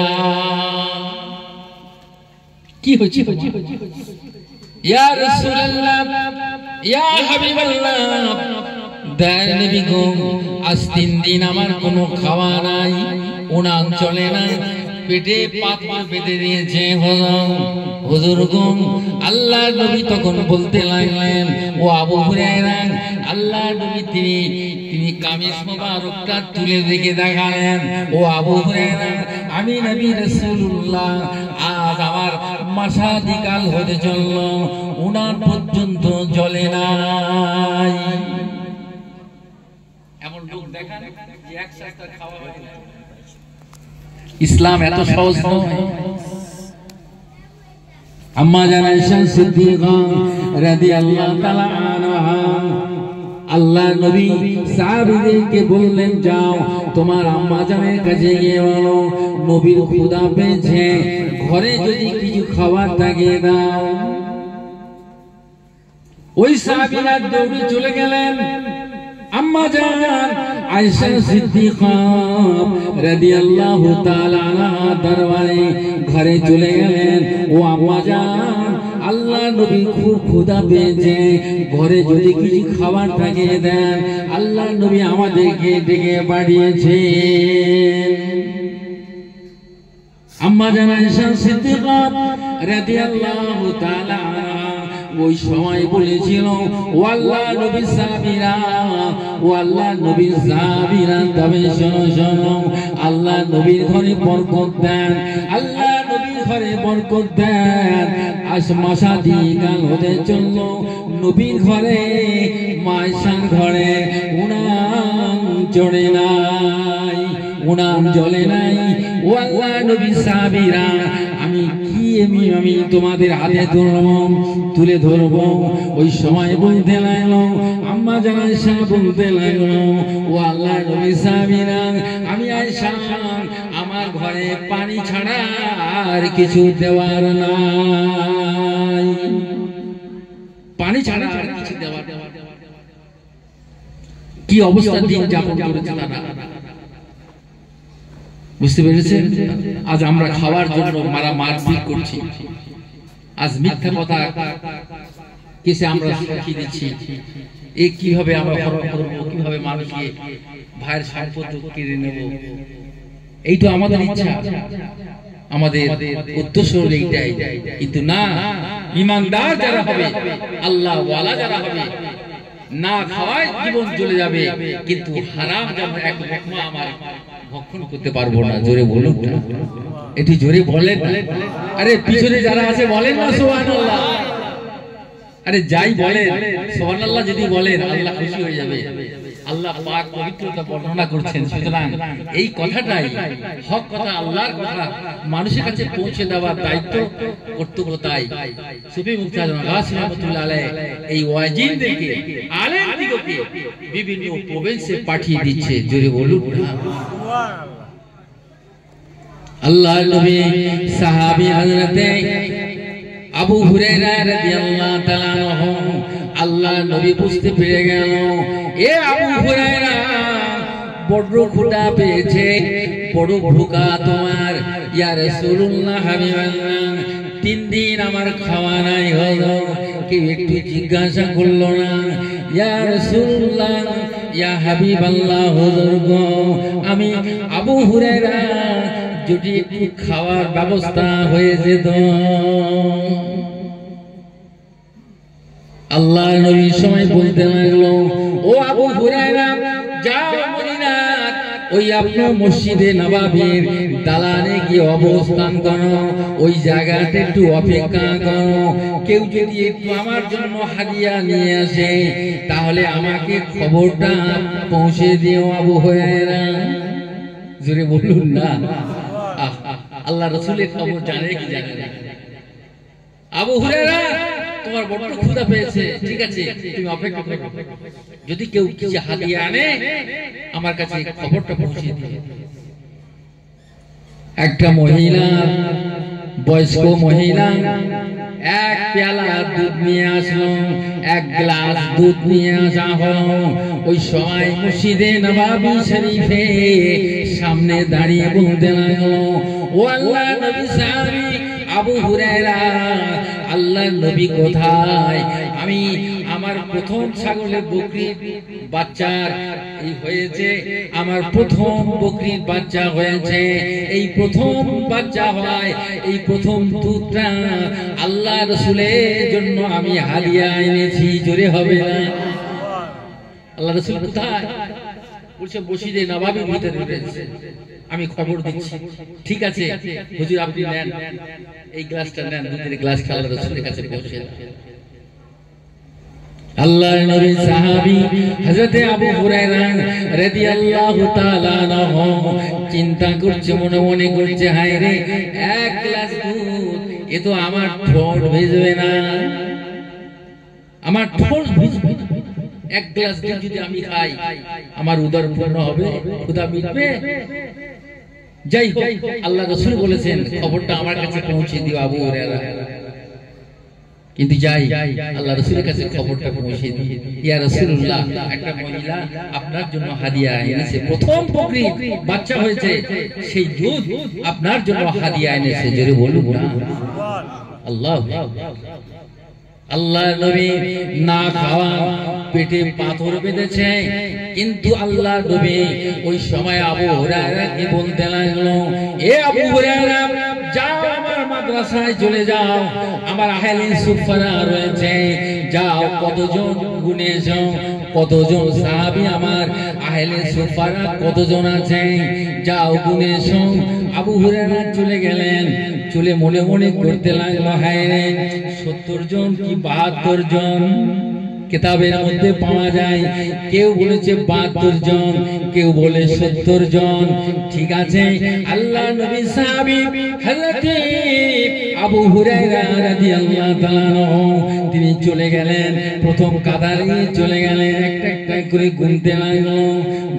কি হয়েছে? ইয়া রাসূলুল্লাহ, ইয়া হাবিবাল্লাহ, দয়ার নবী গো, আজ 3 দিন আমার কোনো খাওয়া নাই, উনান চলে না, পেটে পাথর বেঁধে দিয়েছে হুজুর গো। আল্লাহ নবী তখন বলতে লাগলেন, ও আবু হুরায়রা, আল্লাহ নবী তিনি কামিজ মোবারকটা তুলে রেখে দেখালেন, ও আবু হুরায়রা, আমি নবী রাসূলুল্লাহ আজ আমার মাসাদিকাল হতে চলল, উনান পর্যন্ত জ্বলে নাই। এমন লোক দেখান যে একসাথে খাওয়া হয়। ইসলাম এত সহজ নয়। আম্মা জান আয়েশা সিদ্দিকা রাদিয়াল্লাহু তাআলা আনহা, আল্লাহ নবী সাহাবীদেরকে বললেন, যাও তোমার আম্মা জানের কাছে গিয়ে বলো নবীর ক্ষুধা পেয়েছে, ঘরে যদি কিছু খাবার থাকে দাও। ওই সাহাবীরা দৌড়ে চলে গেলেন আম্মা জান আয়েশা সিদ্দিকা রাদিয়াল্লাহু তাআলা আনহা দরবারে, ঘরে চলে গেলেন, ও আম্মা জান, আল্লাহ নবী খুব ক্ষুধা পেয়েছে, ঘরে যদি কিছু খাবার থাকে দেন। আল্লাহ নবী আমাদেরকে ডেকে পাঠিয়েছেন। আম্মা জান আয়েশা সিদ্দিকা রাদিয়াল্লাহু তাআলা আনহা ওই সময় বলেছিল, ও আল্লাহ নবীর সাহাবীরা, ও আল্লাহ নবীর সাহাবীরা, তবে শোনো শোনো, আল্লাহ নবীর ঘরে বরকত দেন, আল্লাহ নবীর ঘরে বরকত দেন। আজ মাসাদিকাল হতে চলল, নবীর ঘরে মায়েশার ঘরে উনান চড়ে নাই, উনান জ্বলে নাই। ও আল্লাহ নবীর সাহাবীরা, আমি তোমাদের হাতে তুলে ধরবো। ওই সময় বলতে লাগলো, আম্মা জান আয়েশা বলতে লাগলো, ও আল্লাহ নবীর সাহাবীরা, আমি আয়েশা, আমার ঘরে পানি ছাড়া আর কিছু দেওয়ার নাই, পানি ছাড়া আর কিছু দেওয়ার। কি অবস্থা দিন যাপন করেছে তারা, বুঝতে পেরেছেন? আজ আমরা খাওয়ার জন্য মারপিট করছি, আজ মিথ্যা কথা কেসে আমরা সাক্ষী দিচ্ছি, এ কিভাবে আমরা হরণ করবো, কিভাবে মানুষকে ভাইয়ের সম্পত্তি কেড়ে নেব, এই তো আমাদের ইচ্ছা, আমাদের উদ্দেশ্য এইটাই। কিন্তু না, ঈমানদার যারা হবে, আল্লাহ ওয়ালা যারা হবে, না খাওয়ায় জীবন চলে যাবে, কিন্তু হারাম যেমন এক লোকমা আমার ভক্ষণ করতে পারবো না। জোরে বলুন, এটি জোরে বলেন। আরে পিছনে যারা আছে বলেন না সুবহানাল্লাহ। আরে যাই বলেন সুবহানাল্লাহ, যদি বলেন আল্লাহ খুশি হয়ে যাবে। আল্লাহ পাক পবিত্রতা বর্ণনা করছেন, সুতরাং এই কথাটাই হক কথা, আল্লাহর কথা মানুষের কাছে পৌঁছে দেওয়ার দায়িত্ব কর্তব্য। তাই সুফি মুফতি গাছ রহমাতুল্লাহ আলাইহি এই ওয়াজিনদেরকে, আলেমদিগকে বিভিন্ন প্রভিন্সে পাঠিয়ে দিচ্ছে। জোরে বলুন না সুবহানাল্লাহ। আল্লাহ নবী সাহাবী হযরতে আবু হুরায়রা রাদিয়াল্লাহু তাআলা আনহু, আল্লাহ নবী বুঝতে পেরে গেল, এ আবু হুরায়রা, বড় ক্ষুধা পেয়েছে, বড় ভুকা তোমার। ইয়া রাসূলুল্লাহ, হাবিবাল্লাহ, 3 দিন আমার খাওয়া নাই হলো, কেউ একটু জিজ্ঞাসা করলো না। ইয়া রাসূলুল্লাহ, ইয়া হাবিবাল্লাহ, হুজুর গো, আমি আবু হুরায়রা, যদি একটু খাওয়ার ব্যবস্থা হয়ে যেত। আল্লাহ নবী সময় বলতে লাগলো, ও আবু হুরায়রা, যাও মদিনার ওই আপনার মসজিদে নববীর দালানে গিয়ে অবস্থান করো, ওই জায়গাতে একটু অপেক্ষা করো। কেউ যদি একটু আমার জন্য হাদিয়া নিয়ে আসে, তাহলে আমাকে খবরটা পৌঁছে দিও আবু হুরায়রা। জোরে বলুন না। আল্লাহ রাসূলের খবর জানে কি জানে না? আবু হুরায়রা, তোমার বড় ক্ষুধা পেয়েছে, ঠিক আছে, তুমি অপেক্ষা করো, যদি কেউ কিছু হাদিয়া আনে আমার কাছে খবরটা পৌঁছে দিও। একটা মহিলা, বয়স্ক মহিলা, এক পেয়ালা দুধ নিয়ে আসলো, এক গ্লাস দুধ নিয়ে আসা হলো। ওই সময় মসজিদে নববী শরীফে সামনে দাঁড়িয়ে বলতে লাগলো, ও আল্লাহ নবী সাহাবী আবু হুরায়রা, আল্লাহর নবী কোথায়? আমি আমার প্রথম ছাগলের বকরির বাচ্চা এই হয়েছে, আমার প্রথম বকরির বাচ্চা হয়েছে, এই প্রথম বাচ্চা হয়, এই প্রথম দুধটা আল্লাহ রাসূলের জন্য আমি হাদিয়া এনেছি। জোরে হবে না? আল্লাহ রাসূল কোথায়? বলছে মসজিদে নববীর ভিতরে রয়েছে, আমি খবর দিচ্ছি। ঠিক আছে হুজুর, আপনি নেন এই গ্লাসটা, নেন দুধের গ্লাসটা, আল্লাহ রাসূলের কাছে পৌঁছে দেন। আল্লাহর নবীর সাহাবী হযরত আবু হুরায়রা রাদিয়াল্লাহু তাআলা আনহু চিন্তা করছে, মনে মনে করছে, হায় রে, এক গ্লাস দুধ, এ তো আমার ঠোঁট ভিজবে না, আমার ঠোঁট ভিজবে। এক গ্লাস দুধ যদি আমি খাই, আমার উদর পূর্ণ হবে, ক্ষুধা মিটবে? যাই হোক, আল্লাহ রাসূল বলেছেন খবরটা আমার কাছে পৌঁছে দিও আবু হুরায়রা। কিন্তু যাই, আল্লাহ রাসূলের কাছে খবরটা পৌঁছে দিয়ে, ইয়া রাসূলুল্লাহ, একটা মহিলা আপনার জন্য হাদিয়া এনেছে, প্রথম বকরি বাচ্চা হয়েছে, সেই দুধ আপনার জন্য হাদিয়া এনেছে। জোরে বলুন না আল্লাহ। আল্লাহ নবী না খাওয়া পেটে পাথর বেঁধেছে, কিন্তু আল্লাহ নবী ওই সময় আবু হুরায়রাকে বলতে লাগলো, এ আবু হুরায়রা, যাও আমার মাদ্রাসায় চলে যাও, আমার আহলে সুফারা রয়েছে, যাও কতজন গুনে যাও, কতজন সাহাবী আমার আহলে সুফারা কতজন আছে, যাও গুনে যাও। আবু হুরায়রা চলে গেলেন, চলে মনে মনে করতে লাগলো, হায় রে, 70 জন কি 72 জন কিতাবের মধ্যে পাওয়া যায়, কেউ বলেছে 72 জন, কেউ বলে 70 জন। ঠিক আছে, আল্লাহ নবী সাহাবী হযরত আবু হুরায়রা রাদিয়াল্লাহু তাআলা আনহু তিনি চলে গেলেন, প্রথম কাতারে চলে গেলেন, একটা একটা করে গুনতে লাগলো,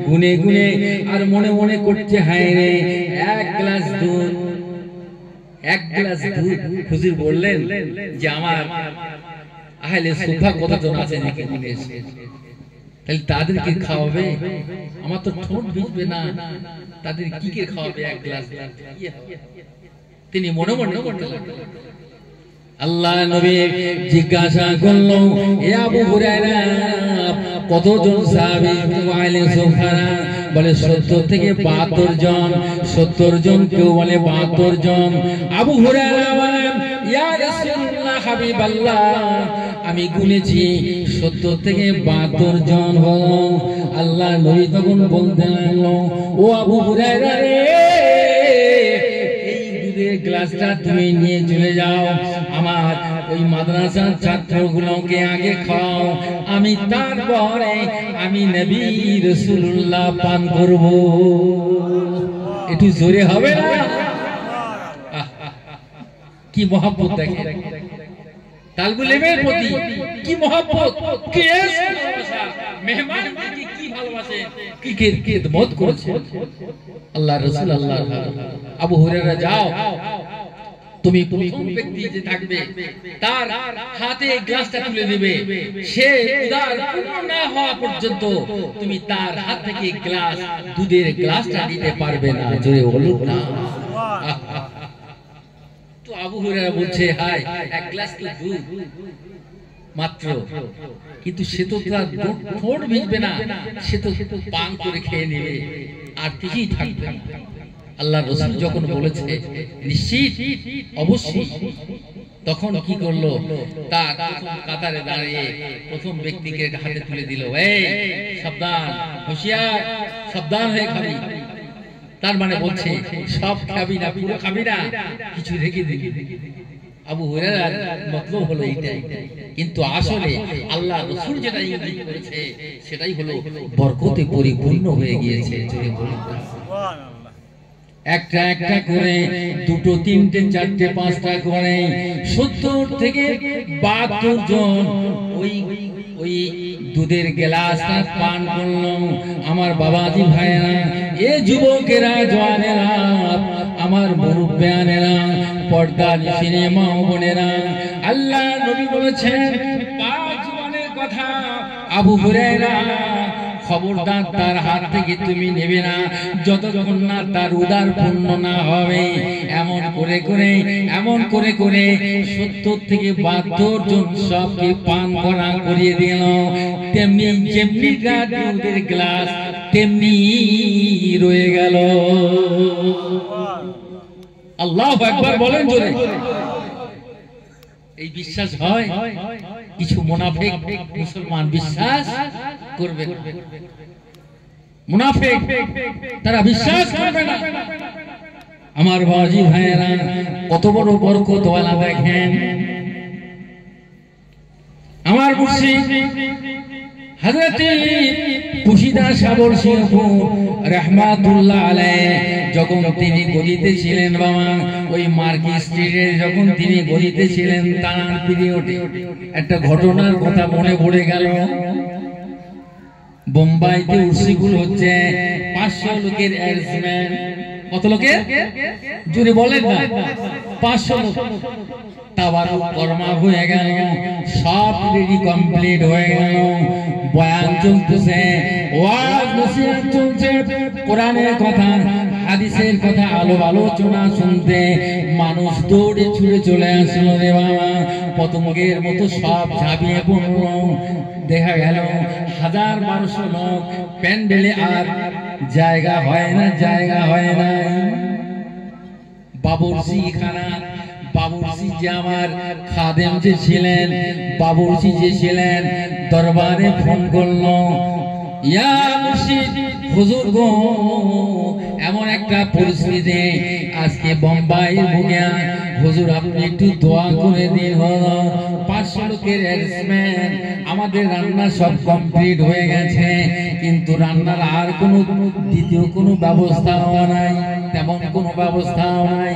গুনে গুনে আর মনে মনে করছে, হায় রে, এক গ্লাস দুধ, এক গ্লাস দুধ। হুজুর বললেন যে আমার আহলে সুফা কতজন আছে নাকি গুনেছে, তাহলে তাদেরকে খাওয়াবে, আমার তো ঠোঁট ভিজবে না, তাদের কি কে খাওয়াবে এক গ্লাস? তিনি মনে মনে করতে লাগলেন। আল্লাহ নবী জিজ্ঞাসা করলো, এ আবু হুরায়রা, কতজন সাহাবী আহলে সুফারা? বলে 70 থেকে 72 জন। 70 জন, কেউ বলে 72 জন। আবু হুরায়রা বলেন, ইয়া রাসূলুল্লাহ, হাবিবাল্লাহ, আমি গুনেছি 70 থেকে 72 জন হলো। আল্লাহ নবী তখন বলতে লাগলো, ও আবু হুরায়রা রে, এই দুধের গ্লাসটা তুমি নিয়ে চলে যাও, আমার ওই মাদ্রাসার ছাত্রগুলোকে আগে খাও, আমি তারপরে আমি নবী রাসূলুল্লাহ পান করব। একটু জোরে হবে না? কি মহব্বত দেখেন তালবুল ইলমের প্রতি, কি মহব্বত, কি ভালোবাসা, মেহমানকে কি ভালোবাসে, কি খিদমত করছে আল্লাহর রাসূল। আল্লাহ আবু হুরায়রা, যাও, তুমি প্রথম ব্যক্তি যে থাকবে তার হাতে গ্লাসটা তুলে দিবে, সে উদার পূর্ণ না হওয়া পর্যন্ত তুমি তার হাত থেকে গ্লাস, দুধের গ্লাসটা দিতে পারবে না। জোরে বলুন না। তো আবু হুরায়রা বলছে, হায়, এক গ্লাস তো দুধ মাত্র, কিন্তু সে তো তার ঠোঁট ভিজবে না, সে তো পান করে খেয়ে নেবে, আর কিছুই থাকবে না। আল্লাহ রাসূল যখন বলেছে নিশ্চিত, অবশ্যই, তখন কি করলো, তার প্রথম কাতারে দাঁড়িয়ে প্রথম ব্যক্তিকে হাতে তুলে দিল, এই সাবধান, হুঁশিয়ার, সাবধান হয়ে খাবি। তার মানে বলছে সব খাবি না, পুরো খাবি না, কিছু রেখে দিবি। আবু হুরায়রার মতলব হলো এইটাই, কিন্তু আসলে আল্লাহ রাসূল যেটা ইঙ্গিত করেছে সেটাই হলো বরকতে পরিপূর্ণ হয়ে গিয়েছে। একটা একটা করে, দুটো, তিনটে, চারটে, পাঁচটা করে 70 থেকে 72 জন ওই দুধের গ্লাসটা পান করলো। আমার বাবাজি ভাইরা, এ যুবকেরা, জওয়ানেরা, আমার মুরব্বিয়ানেরা, পর্দার সিনেমা বোনেরা, আল্লাহ নবী বলেছেন 5 জীবনের কথা। আবু হুরায়রা, খবরদার তার হাত থেকে তুমি নেবে না যতক্ষণ না তার উদার পূর্ণ না হবে। এমন করে করে 70 থেকে 72 জন সবকে পান করা করিয়ে দিল। তেমনি যেমনি দুধের গ্লাস তেমনি রয়ে গেল। আল্লাহু আকবার বলেন জোরে। এই বিশ্বাস হয়? কিছু মুনাফিক মুসলমান বিশ্বাস করবে না। মুনাফিক তারা বিশ্বাস করবে না। আমার বাজি ভাইয়েরা, কত বড় বরকত ওয়ালা দেখেন। আমার মুর্শিদ হযরত খুশিদা সাবর সিংপুর রাহমাতুল্লাহ আলাইহি যখন তিনি গদিতে ছিলেন বাবা, ওই মার্কেট স্ট্রিটে যখন তিনি গদিতে ছিলেন, তার পিরিয়ডে একটা ঘটনার কথা মনে পড়ে গেল। বোম্বাইতে উর্সিগুল হচ্ছে, 500 লোকের অ্যারেঞ্জমেন্ট। কত লোকের? জোরে বলেন না। 500 লোক। তাবারুক কর্মা হয়ে গেল, সব রেডি কমপ্লিট হয়ে গেল। বয়ান চলতেছে, ওয়াজ নসিহত চলছে, কোরআনের কথা হাদিসের কথা আলোচনা শুনতে মানুষ দৌড়ে ছুটে চলে আসলো রে বাবা। পতঙ্গের মতো সব ঝাঁপিয়ে পড়লো। দেখা গেল 1000-1200 লোক, প্যান্ডেলে আর জায়গা হয় না। বাবুর্চি খানা, বাবুর্চি যে আমার খাদেম যে ছিলেন, বাবুর্চি যে ছিলেন, দরবারে ফোন করলো, ইয়া মুর্শিদ হুজুর গো, এমন একটা পরিস্থিতি আজকে বোম্বাইয়ের বুকে, হুজুর আপনি একটু দোয়া করে দিন। হলো 500 লোকের অ্যারেঞ্জমেন্ট, আমাদের রান্না সব কমপ্লিট হয়ে গেছে, কিন্তু রান্নার আর কোনো দ্বিতীয় কোনো ব্যবস্থাও নাই, তেমন কোনো ব্যবস্থাও নাই।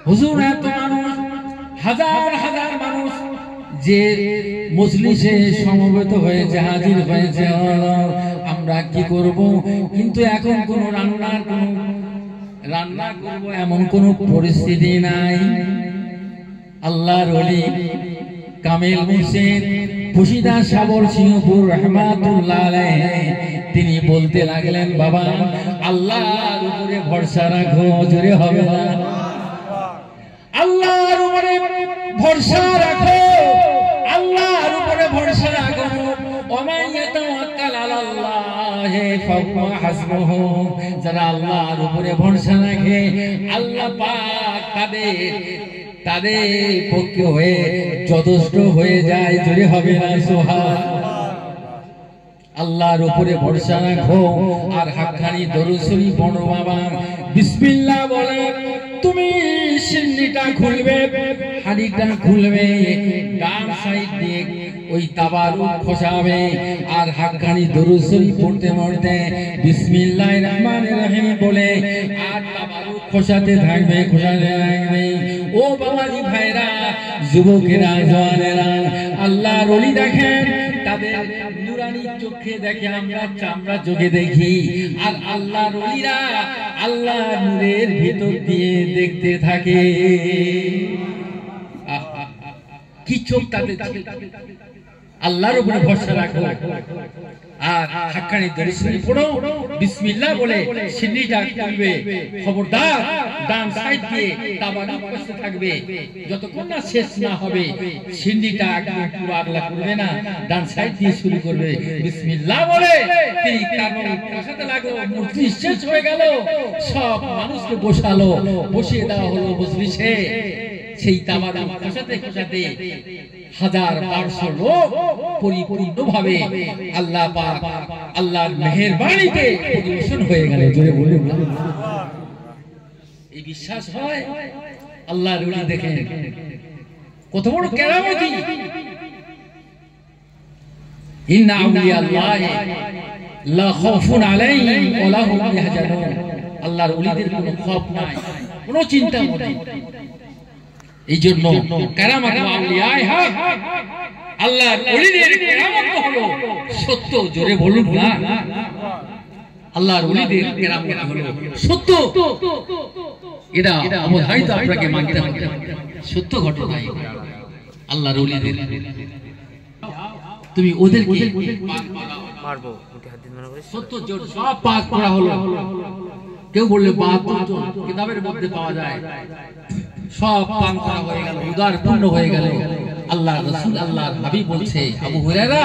হুজুর এত মানুষ, হাজার মানুষ যে মজলিসে সমবেত হয়েছে, হাজির হয়েছে, আমরা কি করব? কিন্তু এখন কোনো রান্না করব এমন কোনো পরিস্থিতি নাই। আল্লাহর ওলি কামেল মুর্শিদ খুশিদা সাবর সিংপুর রাহমাতুল্লাহ আলাইহি তিনি বলতে লাগলেন, বাবা আল্লাহর উপরে ভরসা রাখো। জোরে হবে না? আল্লাহর উপরে ভরসা রাখো, আল্লাহর উপরে ভরসা রাখো। ওমান ইয়াতাওয়াক্কাল আলাল্লাহি ফাহুয়া হাসবুহু। যারা আল্লাহর উপরে ভরসা রাখে, আল্লাহ পাক তাদের পক্ষে হয়ে যথেষ্ট হয়ে যায়। জোরে হবে না? সুবহানাল্লাহ। আল্লাহর উপরে ভরসা রাখো আর হাক্কানি দরুদ শরীফ পড়ো বাবা। বিসমিল্লাহ বলে তুমি সিন্নিটা খুলবে, হাড়িটা খুলবে, ডান সাইড দিয়ে ওই তাবারুক খসাবে আর হাক্কানি দরুদ শরীফ পড়তে বিসমিল্লাহির রহমানির রহিম বলে আর তাবারুক খসাতে থাকবে। ও বাবাজি ভাইরা, যুবকেরা, জওয়ানেরা, আল্লাহর ওলি দেখেন, তাদের নুরানি চোখে দেখে, আমরা চামড়া চোখে দেখি, আর আল্লাহর ওলিরা আল্লাহর নূরের ভিতর দিয়ে দেখতে থাকে। কি চোখ তাদের! আল্লাহর উপরে ভরসা রাখো আর হাক্কানি দরুদ শরীফ পড়ো। বিসমিল্লাহ বলে সিন্নিটা খুলবে, খবরদার ডান সাইড দিয়ে তাবারুক করতে থাকবে যতক্ষণ না শেষ না হবে। সিন্নিটা একটু আগলা করবে না, ডান সাইড দিয়ে শুরু করবে। বিসমিল্লাহ বলে তিনি তাবারুক করতে লাগলো। মূর্তি শেষ হয়ে গেল, সব মানুষকে বসিয়ে দেওয়া হলো মজলিসে। সেই তাবারুক খসাতে 1000-1200 লোক পরিপূর্ণভাবে আল্লাহ পাক আল্লাহর মেহেরবানিতে পরিবেশন হয়ে গেল। জোরে বলুন না। এই বিশ্বাস হয়? আল্লাহর ওলি দেখেন কত বড় কেরামতি। ইন্না আউলিয়াল্লাহি লা খাউফুন আলাইহিম ওয়া লা হুম ইয়াহজানুন। আল্লাহর ওলিদের কোনো খৌফ নাই, কোনো চিন্তা নেই। এই জন্য কেরামত আউলিয়ায়ে হক, আল্লাহর ওলিদের কেরামত হলো সত্য। জোরে বলুন না। আল্লাহর ওলিদের কেরামত হলো সত্য। এটা অবধারিত আপনাকে মানতে হবে, সত্য ঘটনা। আল্লাহর ওলিদের তুমি ওদেরকে মারবো, সত্য জোর সব পাক করা হলো। কেউ বললে 72 কিতাবের মধ্যে পাওয়া যায়, সব পান করা হয়ে গেল, উদার পূর্ণ হয়ে গেল। আল্লাহ রাসূল আল্লাহর হাবিব বলছে, আবু হুরায়রা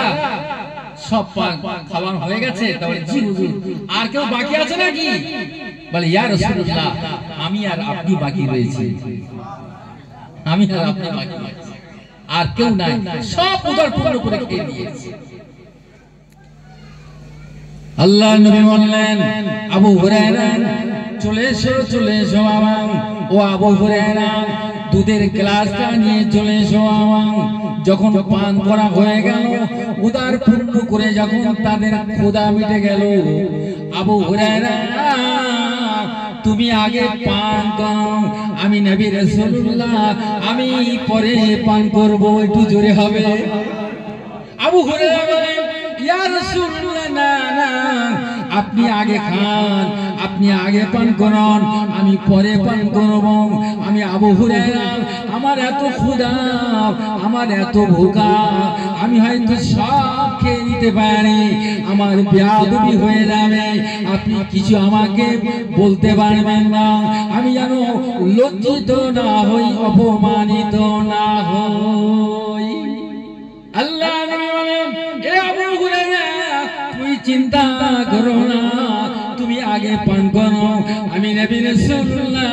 সব পাক খাওয়ানো হয়ে গেছে? তাহলে জি হুজুর। আর কেউ বাকি আছে নাকি? বলে ইয়া রাসূলুল্লাহ, আমি আর আপনি বাকি রয়েছে, আমি আর আপনি বাকি, আর কেউ নাই, সব উদার পূর্ণ করে খেয়ে দিয়েছে। আল্লাহ নবী বললেন, আবু হুরায়রা চলে এসো, চলে এসো আমার। ও আবু হুরায়রা, দুধের গ্লাসটা নিয়ে চলে এসো আমার। যখন পান করা হয়ে গেল, উদার পূর্ণ করে যখন তাদের ক্ষুধা মিটে গেল, আবু হুরায়রা তুমি আগে পান করো, আমি নবী রাসূলুল্লাহ আমি পরে পান করব। একটু জোরে হবে। আবু হুরায়রা বলেন, ইয়া রাসূলুল্লাহ, না না, আপনি আগে খান, আপনি আগে পান করুন, আমি পরে পান করব। আমি আবু হুরায়রা, আমার এত ক্ষুধা, আমার এত ভোকা, আমি হয়তো সব খেয়ে নিতে পারি, আমার বেয়াদবি হয়ে যাবে, আপনি কিছু আমাকে বলতে পারবেন না, আমি যেন লজ্জিত না হই, অপমানিত না হই। আল্লাহ বলেন, হে আবু হুরায়রা, তুমি চিন্তা করো না, তুমি আগে পান করো, আমি নবী রাসূলুল্লাহ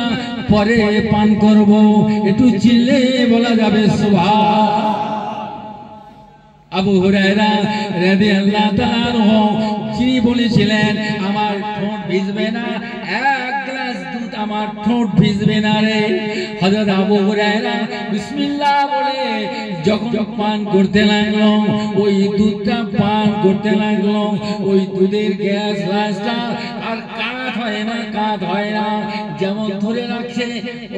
পরে পান করব। একটু চিল্লে বলা যাবে সুবহান। আবু হুরায়রা রাদিয়াল্লাহু তাআলা আনহু যিনি বলেছিলেন, আমার ঠোঁট ভিজবে না, এক গ্লাস দুধ আমার ঠোঁট ভিজবে না রে। হযরত আবু হুরায়রা বিসমিল্লাহ বলে যখন পান করতে লাগলো, ওই দুধটা পান করতে লাগলো, ওই দুধের গ্লাসটা আর কাট হয় না, কাট হয় না, যেমন ধরে রাখছে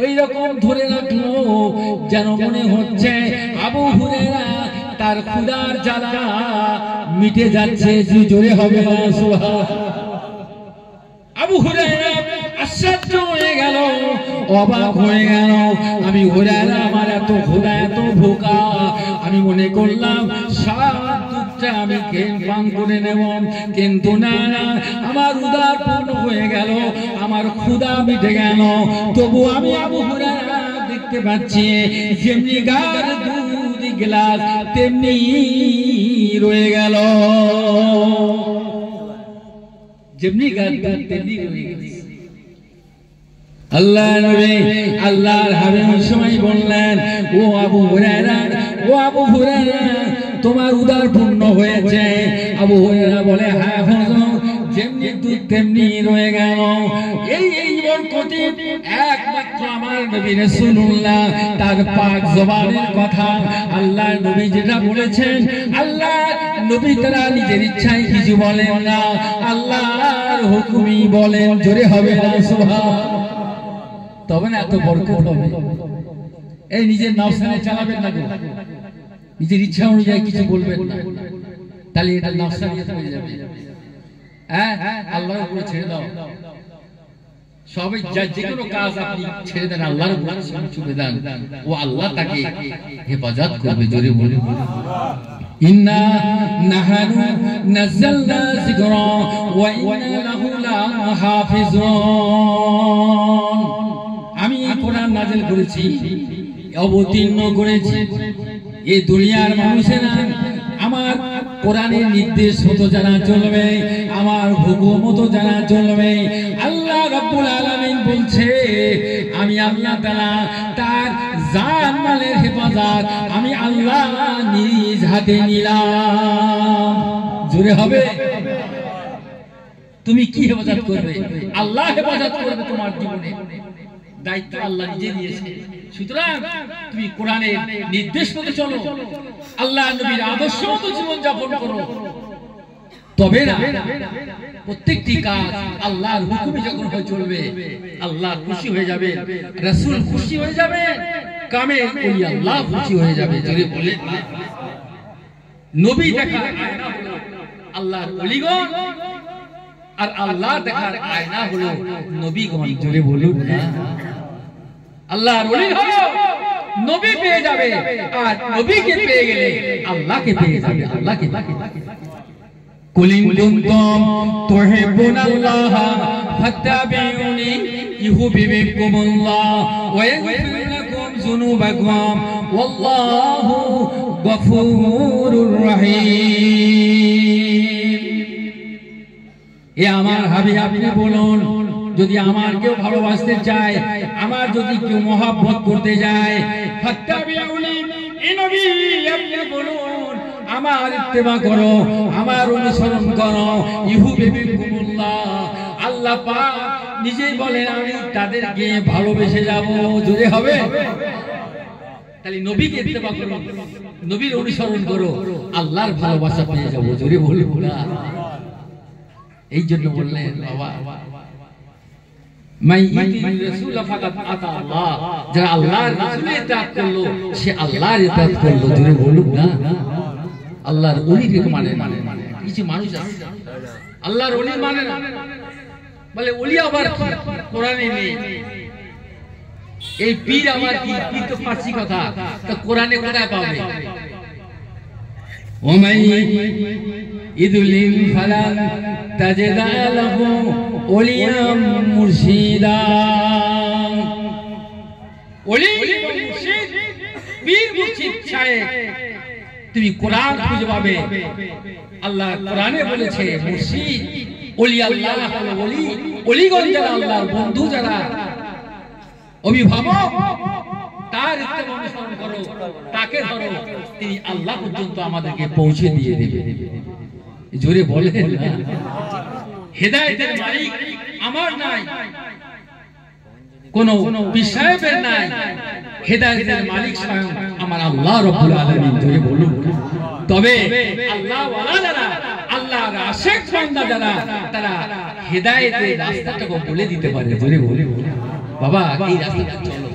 ওই রকম ধরে রাখলো, যেন মনে হচ্ছে আবু হুরায়রা তার ক্ষুধার জ্বালা মিটে যাচ্ছে। জোরে হবে না সুবহান। আবু হুরায়রা আশ্চর্য হয়ে গেল, অবাক হয়ে গেল। আমি হুরায়রা, আমার এত ক্ষুধা, এত ভোকা, আমি মনে করলাম সব দুধটা আমি পান করে নেব, কিন্তু না, আমার উদার পূর্ণ হয়ে গেল, আমার ক্ষুধা মিটে গেল। তবু আমি আবু হুরায়রা দেখতে পাচ্ছি যেমনি গার দুধ গ্লাস তেমনি রয়ে গেল, যেমনি গার দুধ তেমনি রয়ে গেল। আল্লাহ নবী আল্লাহর হাবিব সময় বললেন, ও আবু হুরায়রা, ও আবু হুরায়রা, তোমার উদার পূর্ণ হয়েছে। আবু হুরায়রা বলে, হ্যাঁ হুজুর, যেমনি দুধ তেমনি রয়ে গেল। এই বরকতে একমাত্র আমার নবী রাসূলুল্লাহ তার পাক জবানের কথা, আল্লাহ নবী যেটা বলেছেন, আল্লাহ নবী তারা নিজের ইচ্ছায় কিছু বলেন না, আল্লাহর হুকুমই বলেন। জোরে হবে না সুবহান। তবে না এত বরকত হবে। এই নিজের নফসানে চালাবেন না, নিজের ইচ্ছা অনুযায়ী কিছু বলবেন না, তাহলে এটা নফসানিয়ত হয়ে যাবে। হ্যাঁ, আল্লাহর উপরে ছেড়ে দাও, সবাই যে কোনো কাজ আপনি ছেড়ে দেন, আল্লাহর উপরে ছুড়ে দেন, ও আল্লাহ তাকে হেফাজত করবে। জোরে বলে ইন্না নাহানু নাযালনা যিকরা ওয়া ইন্না লাহু লাহাফিজুন। আমি কোরআন নাযিল করেছি, অবতীর্ণ করেছি, এই দুনিয়ার মানুষেরা আমার কোরআনের নির্দেশ মতো যারা চলবে, আমার হুকুম মতো যারা চলবে, আল্লাহ রাব্বুল আলামিন বলছে, আমি আল্লাহ তাআলা তার জান মালের হেফাজত আমি আল্লাহ নিজ হাতে নিলাম। জোরে হবে। তুমি কি হেফাজত করবে? আল্লাহ হেফাজত করবে তোমার জীবনে, দায়িত্ব আল্লাহ নিজে দিয়েছে। সুতরাং তুমি কোরআনের নির্দেশ মতো চলো, আল্লাহ নবীর আদর্শ মতো জীবন যাপন করো, তবে না প্রত্যেকটি কাজ আল্লাহর হুকুমে যখন হয়ে চলবে, আল্লাহ খুশি হয়ে যাবে, রাসূল খুশি হয়ে যাবে, কামে ওই আল্লাহ খুশি হয়ে যাবে। যদি বলে নবী দেখার আয়না হলো আল্লাহর ওলিগণ, আর আল্লাহ দেখার আয়না হলো নবীগণ। জোরে বলুন না। আল্লাহর ওলি হলো নবী পেয়ে যাবে, আর নবীকে পেয়ে গেলে আল্লাহকে পেয়ে যাবে, আল্লাহকে। কুলিন কুনতুম তুহিব্বুনাল্লাহ ফাত্তাবিউনি ইউহিব্বুকুমুল্লাহ ওয়া ইয়াগফির লাকুম যুনুবাকুম ওয়াল্লাহু গফুরুর রহিম। এ আমার হাবিব, আপনি বলুন, যদি আমার কেউ ভালোবাসতে চায়, আমার যদি কেউ মহব্বত করতে যায়, ফাত্তাবিউনি, এ নবী আপনি বলুন আমার ইত্তেবা করো, আমার অনুসরণ করো, ইউহিব্বুকুমুল্লাহ, আল্লাহ পাক নিজেই বলেন আমি তাদেরকে ভালোবেসে যাব। জোরে হবে? তাহলে নবীকে ইত্তেবা করো, নবীর অনুসরণ করো, আল্লাহর ভালোবাসা পেয়ে যাব। জোরে বলুন না। এই জন্য বললেন বাবা, যারা আল্লাহর রাসূলের ইতাআত করলো সে আল্লাহর ইতাআত করলো। জোরে বলুন না। আল্লাহর ওলিকে মানে না। কিছু মানুষ আছে আল্লাহর ওলি মানে না, বলে ওলি আবার কি, কোরআনে নেই। এই পীর আবার কি, পীর তো ফার্সি কথা, তা কোরআনে কোথায় পাবে? ওমাই ইদুলিম ফালান তাজিদা লাহু ওলিয়াম মুর্শিদা। ওলি মুর্শিদ, পীর মুর্শিদ শায়েখ তুমি কোরআন খুঁজে পাবে। আল্লাহ কোরআনে বলেছে মুর্শিদ, ওলি আল্লাহ হলো ওলি, ওলিগণ যারা আল্লাহর বন্ধু, যারা অভিভাবক, তার ইত্তেবা অনুসরণ করো, তাকে ধরো, তিনি আল্লাহ পর্যন্ত আমাদেরকে পৌঁছে দিয়ে দেবে। জোরে বলেন না। হেদায়েতের মালিক আমার নাই, কোন পীর সাহেবের নাই, হেদায়েতের মালিক স্বয়ং আমার আল্লাহ রাব্বুল আলামিন। জোরে বলুন। তবে আল্লাহ ওয়ালা যারা, আল্লাহর আশিক বান্দা যারা, তারা হেদায়েতের রাস্তাটাকে বলে দিতে পারে। জোরে বলুন। বাবা এই রাস্তাটা চলো,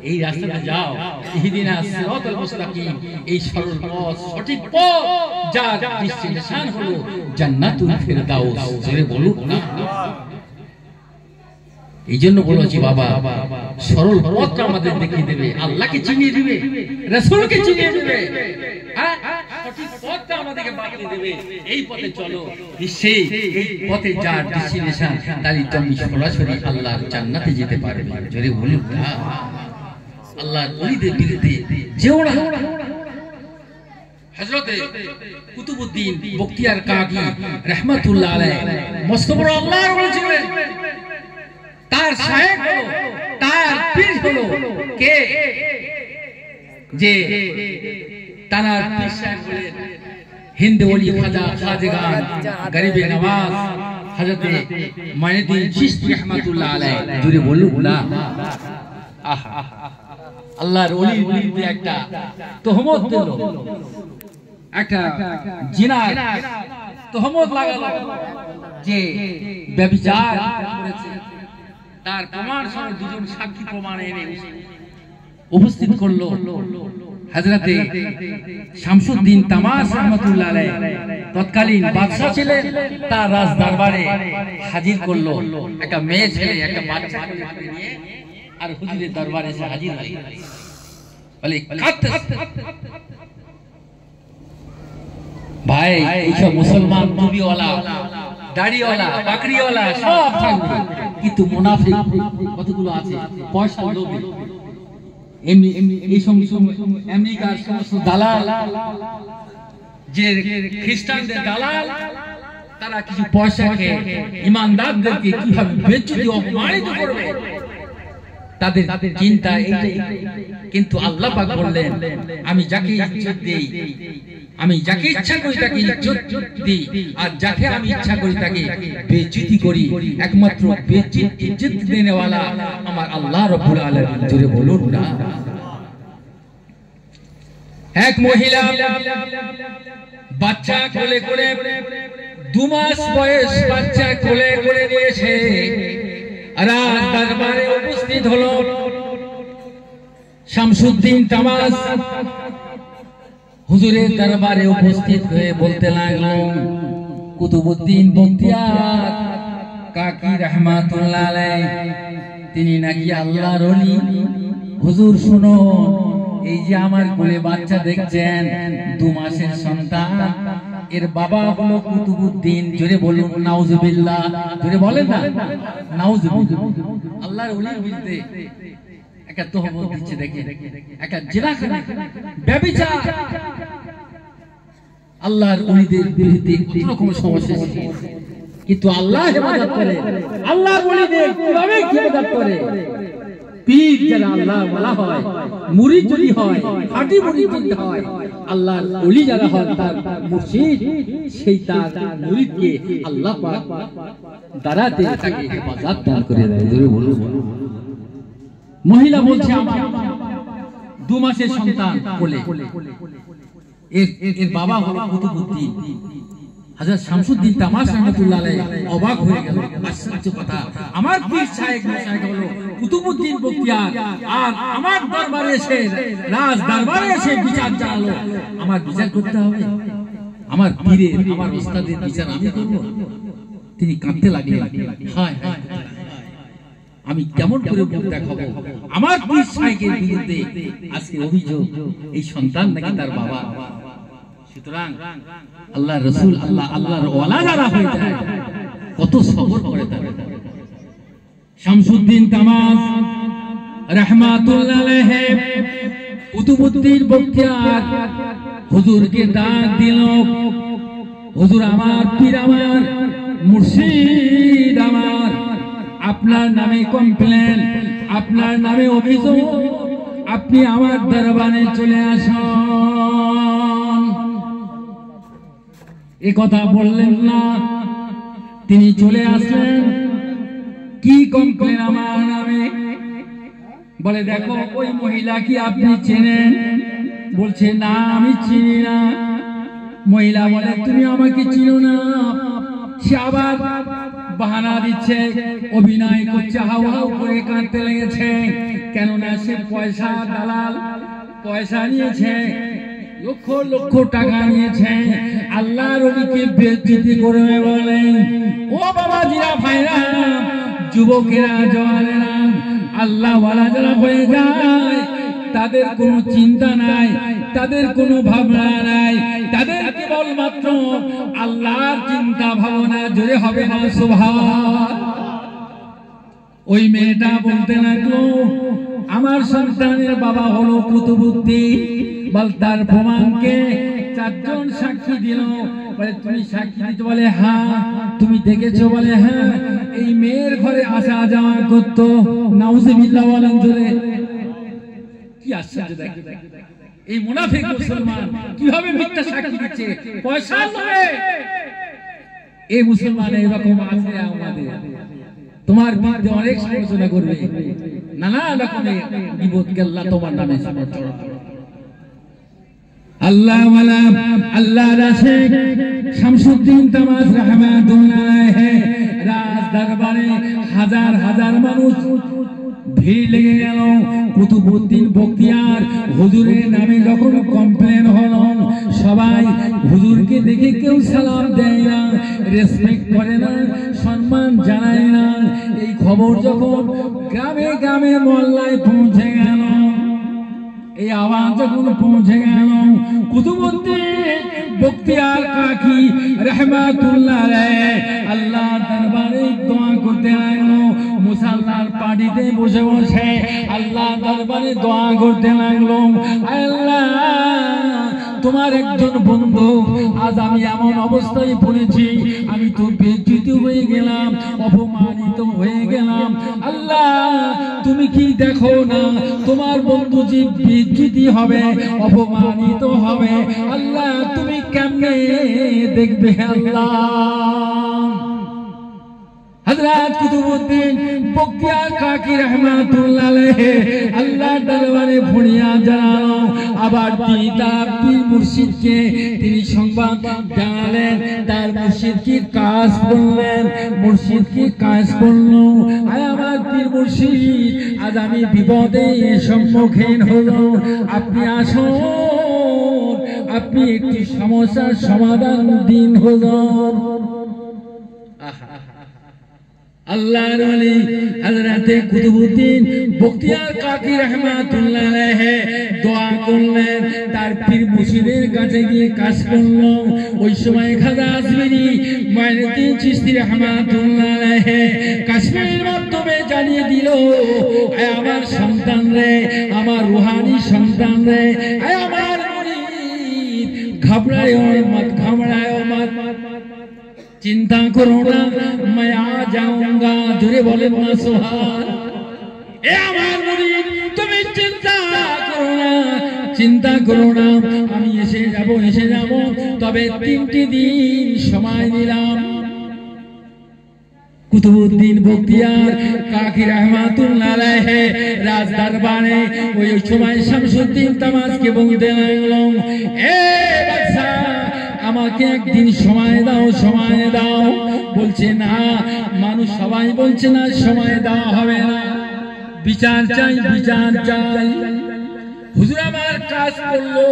এই রাস্তাটা যাও, ইহদিনাস সিরাতাল মুস্তাকিম, এই সরল পথ, সঠিক পথ, যার ডেস্টিনেশন হলো জান্নাতুল ফেরদাউস। জোরে বলুন না। এই জন্য বলেছি বাবা, সরল পথটা আমাদের দেখিয়ে দেবে, আল্লাহকে চিনিয়ে দিবে, রাসূলকে চিনিয়ে দিবে, সঠিক পথটা আমাদেরকে বাতলে দেবে। এই পথে চলো, নিশ্চয়ই এই পথে যার ডেস্টিনেশন, তারই তুমি সরাসরি আল্লাহর জান্নাতে যেতে পারবে। জোরে বলুন না। আল্লাহর ওলিদের বিরুদ্ধে যেও না। হযরতে কুতুবউদ্দিন বখতিয়ার কাকি রাহমাতুল্লাহ আলাইহি মস্ত বড় আল্লাহর ওলি ছিলেন। তার শায়েখ হলো, তার পীর হলো কে? যে তানার পীর শায়েখ হলেন হিন্দ ওলি খাজা খাজগান গরিবে নওয়াজ হযরতে মাইনুদ্দিন চিশতি রাহমাতুল্লাহ আলাইহি। জোরে বলুন না। আহা, আল্লাহর ওলির বিরুদ্ধে একটা তহমত দিল, একটা জিনার তহমত লাগালো যে ব্যভিচার করেছে। তার প্রমাণ সহ দুজন সাক্ষী প্রমাণ এনে উপস্থিত করলো হযরতে শামসুদ্দিন তামাস রাহমাতুল্লাহ আলাইহি, তৎকালীন বাদশা ছিলেন। তার রাজ দরবারে হাজির করলো একটা মেয়ে ছেলে, একটা বাচ্চা নিয়ে, আর হুজুরের দরবারে এসে হাজির হয়ে বলে, ভাই এইসব মুসলমান টুপিওয়ালা, দাড়িওয়ালা, পাকড়িওয়ালা সব থাকবে, কিন্তু মুনাফিক কতগুলো আছে পয়সার লোভে, এমনি এই সমস্ত আমেরিকার সমস্ত দালাল, যে খ্রিস্টানদের দালাল, তারা কিছু পয়সা খেয়ে ইমানদারদেরকে কিভাবে বেজ্জতি অপমানিত করবে, তাদের চিন্তা এইটাই। কিন্তু আল্লাহ পাক বললেন, আমি যাকে ইজ্জত দেই, আমি যাকে ইচ্ছা করি তাকে ইজ্জত দিই, আর যাকে আমি ইচ্ছা করি তাকে বেইজ্জতি করি। একমাত্র ইজ্জত দেনেওয়ালা আমার আল্লাহ রাব্বুল আলামিন। জোরে বলুন না। এক মহিলা বাচ্চা কোলে করে, 2 মাস বয়স বাচ্চা কোলে করে নিয়েছে, রাজ দরবারে উপস্থিত হলো শামসুদ্দিন তামাস। হুজুরের দরবারে উপস্থিত হয়ে বলতে লাগলো, কুতুবউদ্দিন বখতিয়ার কাকি রাহমাতুল্লাহ আলাইহি, তিনি নাকি আল্লাহর ওলি, হুজুর শুনুন, এই যে আমার কোলে বাচ্চা দেখছেন, 2 মাসের সন্তান, এর বাবা হলো কুতুবউদ্দিন। জোরে বলুন নাউজুবিল্লাহ, জোরে বলেন না নাউজুবিল্লাহ। আল্লাহর ওলির বিরুদ্ধে একটা তহমত দিচ্ছে, দেখেন একটা জিনাখানা ব্যভিচার। আল্লাহর ওলিদের বিরুদ্ধে কত রকম সমস্যা, কিন্তু আল্লাহ হেফাজত করে। আল্লাহর ওলিদের কিভাবে হেফাজত করে? পীর যারা আল্লাহ ওয়ালা হয়, মুরিদ যদি হয়, খাঁটি মুরিদ যদি হয়, আল্লাহর ওলি যারা হয় তার মুর্শিদ, সেই তার মুরিদকে আল্লাহ পাক দাঁড়াতে তাকে হেফাজত দান করে দেয়। জোরে বলুন। মহিলা বলছে আমার 2 মাসের সন্তান কোলে, এর বাবা হলো কুতুবউদ্দিন হযরত শামসুদ্দিন তামাশ রাহমাতুল্লাহ আলাইহি। অবাক হয়ে গেল, আশ্চর্য কথা, আমার পীর সাহেব মশাই হলো কুতুবউদ্দিন বখতিয়ার, আর আমার দরবারে এসে, রাজ দরবারে এসে বিচার চালালো। আমার বিচার করতে হবে? আমার পীরের, আমার ওস্তাদের বিচার আমি করব? তিনি কাঁদতে লাগলেন, হায় হায়, আমি কেমন করে মুখ দেখাবো? আমার পীর সাহেবের বিরুদ্ধে আজকে অভিযোগ, এই সন্তান নাকি তার বাবা। সুতরাং আল্লাহ রাসূল, আল্লাহর ওয়ালা যারা হয়ে যায়, কত সবর করে তারা। শামসুদ্দিন তামাশ রাহমাতুল্লাহ আলাইহি কুতুবউদ্দিন বখতিয়ার হুজুরকে ডাক দিল, হুজুর আমার পীর, আমার মুর্শিদ, আমার আপনার নামে কমপ্লেন, আপনার নামে অভিযোগ, আপনি আমার দরবারে চলে আসুন। এ কথা বললেন না, তিনি চলে আসলেন। কি কমপ্লেন আমার নামে? বলে দেখো ওই মহিলা কি আপনি চেনেন? বলছে না, আমি চিনি না। মহিলা বলে তুমি আমাকে চিনো না? সে আবার বাহানা দিচ্ছে, অভিনয় করছে, হাওয়া করে কাঁদতে লেগেছে। কেননা সে পয়সা দালাল, পয়সা নিয়েছে, লক্ষ লক্ষ টাকা নিয়েছে। আল্লাহর ওলিকে বেইজ্জতি করে বলেন, ও বাবাজিরা, ভাইরা, যুবকেরা, জওয়ানেরা, আল্লাহ ওয়ালা যারা হয়ে যায়, তাদের কোনো চিন্তা নাই, তাদের কোনো ভাবনা নাই, তাদের কেবলমাত্র আল্লাহর চিন্তা ভাবনা। জোরে হবে না সুবহান। ওই মেয়েটা বলতে লাগলো, আমার সন্তানের বাবা হলো কুতুবউদ্দিন। বল তার প্রমাণকে 4 জন সাক্ষী দিল। বলে তুমি সাক্ষী দিতে? বলে হ্যাঁ। তুমি দেখেছো? বলে হ্যাঁ। এই মেয়ের ঘরে আসা যাওয়া করতো। নাউজুবিল্লাহ বলেন জোরে। কি আশ্চর্য দেখেন, এই মুনাফিক মুসলমান কিভাবে মিথ্যা সাক্ষী দিচ্ছে পয়সা লোভে। এই মুসলমান এরকম আছে আমাদের। তোমার বিরুদ্ধে অনেক সমালোচনা করবে, নানা রকমের বিপদ আল্লাহ তোমার নামে চড়া। আল্লাহ ওয়ালা, আল্লাহ রাসূল শামসুদ্দিন তামাশ রাহমাতুল্লাহ আলাইহি রাজ দরবারে হাজার হাজার মানুষ ভিড় লেগে গেল। কুতুবউদ্দিন বখতিয়ার হুজুরের নামে যখন কমপ্লেন হলো, সবাই হুজুরকে দেখে কেউ সালাম দেয় না, রেসপেক্ট করে না, সম্মান জানায় না। এই খবর যখন গ্রামে গ্রামে মহল্লায় পৌঁছে গেল, এই আওয়াজ যখন পৌঁছে গেল, কুতুবউদ্দিন বখতিয়ার কাকি রাহমাতুল্লাহ আলাইহি আল্লাহ দরবারে দোয়া করতে লাগলো। মুসাল্লার পাটিতে বসে বসে আল্লাহ দরবারে দোয়া করতে লাগলো, আল্লাহ তোমার একজন বন্ধু, আজ আমি এমন অবস্থায় পড়েছি, আমি তো বেইজ্জতি হয়ে গেলাম, অপমানিত হয়ে গেলাম। আল্লাহ তুমি কি দেখো না তোমার বন্ধু যে বেইজ্জতি হবে, অপমানিত হবে? আল্লাহ তুমি কেমনে দেখবে? আল্লাহ হযরত কুতুবউদ্দিন বখতিয়ার কাকি রাহমাতুল্লাহ আলাইহি আল্লাহ দরবারে ফরিয়াদ জানালো। আবার তিনি তার পীর মুর্শিদকে তিনি সংবাদ জানালেন, তার মুর্শিদকে কাজ করলেন, মুর্শিদকে কাজ করলো, আয় আমার পীর মুর্শিদ, আজ আমি বিপদে সম্মুখীন হলো, আপনি আসুন, আপনি একটি সমস্যার সমাধান দিন। হুজুর আল্লাহর ওলি হযরতে কুতুবউদ্দিন বখতিয়ার কাকি রাহমাতুল্লাহ আলাইহি দোয়া করলেন, তার পীর মুর্শিদের কাছে গিয়ে কাজ করলো। ওই সময় খাজা আজমিরি মুঈনুদ্দিন চিশতি রাহমাতুল্লাহ আলাইহি কাশফের মাধ্যমে জানিয়ে দিল, আমার সন্তান রে, আমার রূহানি সন্তান রে, আমার মুরিদ, ঘবরায়ো মত, ঘবরায়ো মত, চিন্তা করো না, मैं आ जाऊंगा। জোরে বলেন না সুবহান। এ আমার মুরিদ, তুমি চিন্তা করো না, চিন্তা করো না, আমি এসে যাব, এসে যাব। তবে 3টি দিন সময় নিলাম। কুতুবউদ্দিন বখতিয়ার কাকি রাহমাতুল্লাহ আলাইহি রাজ দরবারে ওই সময় শামসুদ্দিন তামাজকে বলতে লাগলো, এ বাদশা, আমাকে একদিন সময় দাও, সময় দাও। বলছে না, মানুষ সবাই বলছে না সময় দেওয়া হবে না, বিচার চাই, বিচার চাই। হুজুর আমার কাজ করলো,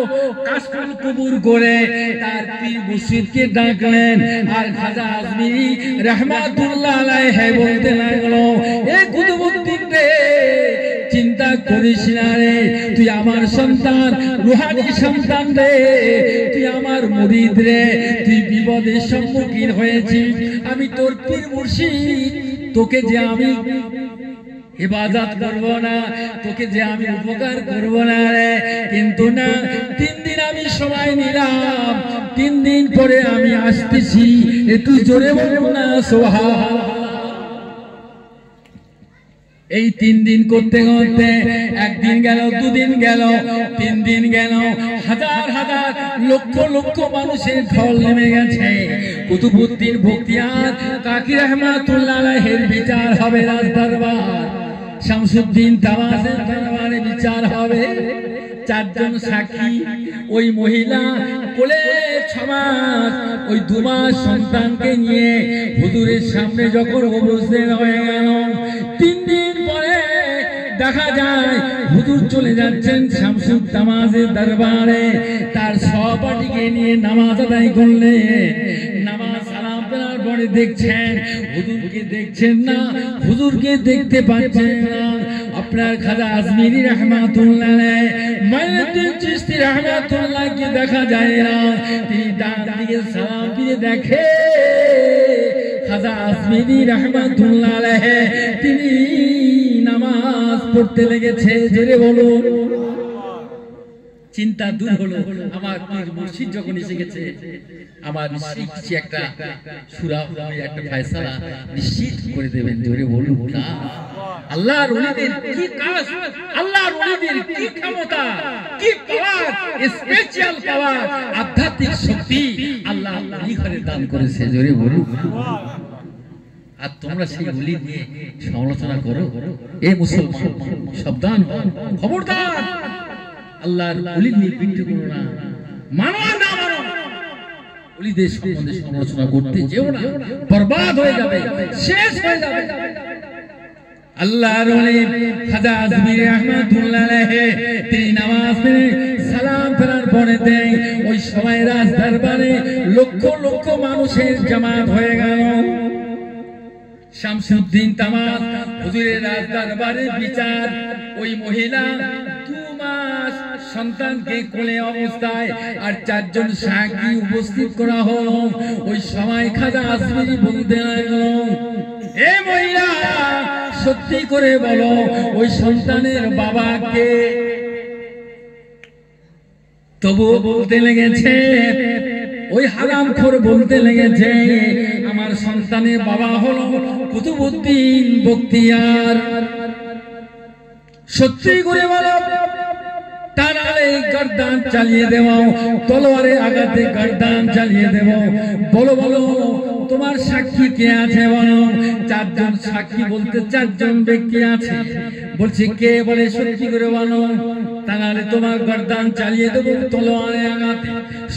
কাজ কবুল করে তার পীর মুর্শিদকে ডাকলেন। আর খাজা আজমিরি রাহমাতুল্লাহ আলাইহি বলতে লাগলো, এ কুতুবউদ্দিন রে, চিন্তা করিস না রে, তুই আমার সন্তান, রূহানি সন্তান রে, তুই আমার মুরিদ রে, তুই বিপদের সম্মুখীন হয়েছিস। আমি তোর পীর মুর্শিদ, তোকে যে আমি ইবাদত করব না, তোকে যে আমি উপকার করব না রে, কিন্তু না, 3 দিন আমি সময় নিলাম, 3 দিন পরে আমি আসতেছি। একটু জোরে বলবো না সুবহান। এই 3 দিন করতে করতে একদিন গেল, 2 দিন গেল, 3 দিন গেল, হাজার হাজার লক্ষ লক্ষ মানুষের ঢল নেমে গেছে। কুতুবউদ্দিন বখতিয়ার কাকি রাহমাতুল্লাহ আলাইহির বিচার হবে রাজ দরবার, শামসুদ্দিন তামাজের দরবারে বিচার হবে। 4 জন সাক্ষী, ওই মহিলা কোলে 6 মাস, ওই 2 মাস সন্তানকে নিয়ে হুজুরের সামনে যখন উপস্থিত হয়ে গেল, 3 দিন পরে দেখা যায় হুজুর চলে যাচ্ছেন শামসুদ তামাজের দরবারে। তার সহপাঠীকে নিয়ে নামাজ আদায় করলে, নামাজ সালাম ফেরার পরে দেখছেন হুজুরকে দেখছেন না, হুজুরকে দেখতে পাচ্ছেন না। আপনার খাজা আজমিরি রাহমাতুল্লাহ আলাইহি, মুঈনুদ্দিন চিশতি রাহমাতুল্লাহকে দেখা যায় না। তিনি ডান দিকে সালাম ফিরে দেখে খাজা আজমিরি রাহমাতুল্লাহ আলাইহি তিনি নামাজ পড়তে লেগেছে। জোরে বলুন। চিন্তা দূর হলো, আমার পীর মুর্শিদ যখন এসে গেছে, আমার নিশ্চিত কিছু একটা সূরা, একটা ফয়সালা নিশ্চিত করে দেবেন। জোরে বলুন না। আল্লাহর ওলিদের কি কাজ, আল্লাহর ওলিদের কি ক্ষমতা, কি পাওয়ার, স্পেশাল পাওয়ার, আধ্যাত্মিক শক্তি আল্লাহ ওলি করে দান করেছে। জোরে বলুন। আর তোমরা সেই ওলি নিয়ে সমালোচনা করো, এ মুসলমান সাবধান, খবরদার, আল্লাহর ওলির নিয়ে বিদ্রোহ করো না, মানো না মানো, ওলিদের সম্বন্ধে সমালোচনা করতে যেও না, বরবাদ হয়ে যাবে, শেষ হয়ে যাবে। আল্লাহর ওলি খাজা আজমিরি রাহমাতুল্লাহ আলাইহি তিনি নামাজ পড়ে সালাম ফেরার পরে দেয়, ওই সময় রাজ দরবারে লক্ষ লক্ষ মানুষের জামাত হয়ে গেল। শামসুদ্দিন তামাজ হুজুরের রাজ দরবারে বিচার, ওই মহিলা 2 মাস সন্তানকে কোলে অবস্থায় আর 4 জন সাক্ষী উপস্থিত করা হলো। ওই সময় খাজা আজমিরি বলতে লাগলো, এ মহিলা, সত্যি করে বলো, ওই সন্তানের বাবাকে? তবুও বলতে লেগেছে, ওই হারামখোর বলতে লেগেছে, আমার সন্তানের বাবা হলো কুতুবউদ্দিন বখতিয়ার। সত্যি করে বলো, তা নাহলে গর্দান চালিয়ে দেব, তলোয়ারে আঘাতে গর্দান চালিয়ে দেব। বলো বলো, তোমার সাক্ষী কে আছে বলো? 4 জন সাক্ষী বলতে 4 জন ব্যক্তি আছে। বলছে কে? বলে সত্যি করে বলো, তা নাহলে তোমার গর্দান চালিয়ে দেব তলোয়ারে আঘাতে।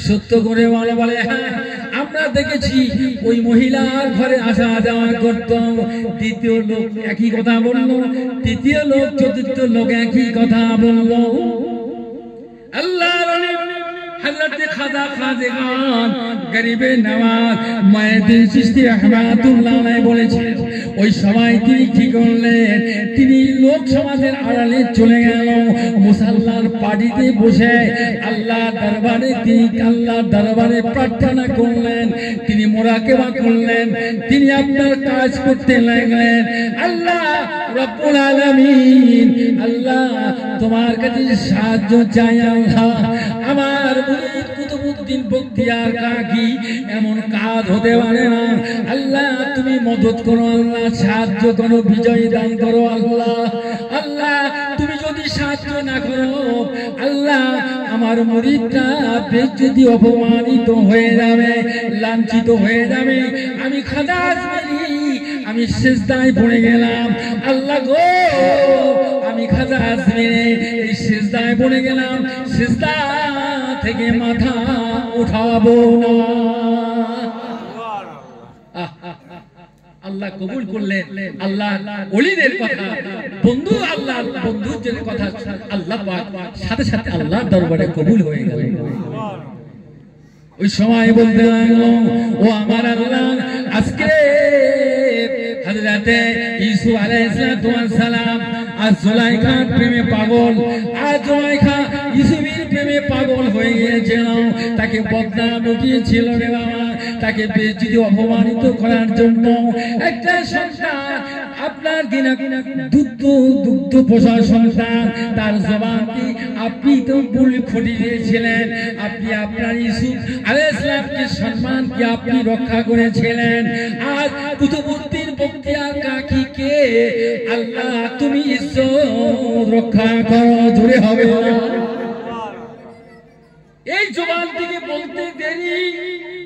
সত্য করে বলো। বলে হ্যাঁ, আমরা দেখেছি ওই মহিলার ঘরে আসা যাওয়া করত। দ্বিতীয় লোক একই কথা বললো, তৃতীয় লোক, চতুর্থ লোক একই কথা বললো। আল্লাহর ওলি হযরত খাজা খাজেগান গরিবে নওয়াজ মুঈনুদ্দিন চিশতি রাহমাতুল্লাহ আলাইহি বলেছিলেন, ওই সময় তিনি কি করলেন, তিনি লোক সমাজের আড়ালে চলে গেল, মুসাল্লার পাটিতে বসে আল্লাহর দরবারে তিনি আল্লাহর দরবারে প্রার্থনা করলেন, তিনি মুরাকাবা করলেন, তিনি আপনার কাজ করতে লাগলেন। আল্লাহ রব্বুল আলামিন, আল্লাহ তোমার কাছে সাহায্য চাই। আল্লাহ আমার মুরিদ কুতুবউদ্দিন বখতিয়ার কাকি এমন কাজ হতে পারে না, আল্লাহ তুমি মদদ করো, আল্লাহ সাহায্য করো, বিজয় দান করো। আল্লাহ আল্লাহ তুমি যদি সাহায্য না করো, আল্লাহ আমার মুরিদটা বেজ্জতি অপমানিত হয়ে যাবে, লাঞ্ছিত হয়ে যাবে। আমি খাজা আজমিরি আমি সিজদায় পড়ে গেলাম, আল্লাহ গো আমি খাজা আজমিরি এই সিজদায় পড়ে গেলাম, সিজদা থেকে মাথা উঠাবো না। আল্লাহ কবুল করলেন। আল্লাহ ওলিদের কথা, বন্ধু আল্লাহ বন্ধুদের কথা আল্লাহ পাক সাথে সাথে আল্লাহর দরবারে কবুল হয়ে গেল। ওই সময় বলতে লাগলো, ও আমার আল্লাহ, আজকে হযরতে ইউসুফ আলাইহিস সালাম আর জুলাইখার প্রেমে পাগল, আর জুলাইখা ইউসুফের প্রেমে পাগল হয়ে গিয়েছিল, তাকে বদনাম উঠিয়েছিল রে বাবা, তাকে বেজ্জতি অপমানিত করার জন্য একটা সন্তান আপনার দুগ্ধ পোষা সন্তান, তার জবানকে আপনি তো ভুল ফুটিয়ে দিয়েছিলেন, আপনি আপনার ইউসুফ আলাইহিস সালামকে সম্মানকে আপনি রক্ষা করেছিলেন। আজ কুতুবউদ্দিন বখতিয়ার কাকিকে আল্লাহ তুমি ইজ্জত রক্ষা করো, জোরে হবে না। এই জবান থেকে বলতে দেরি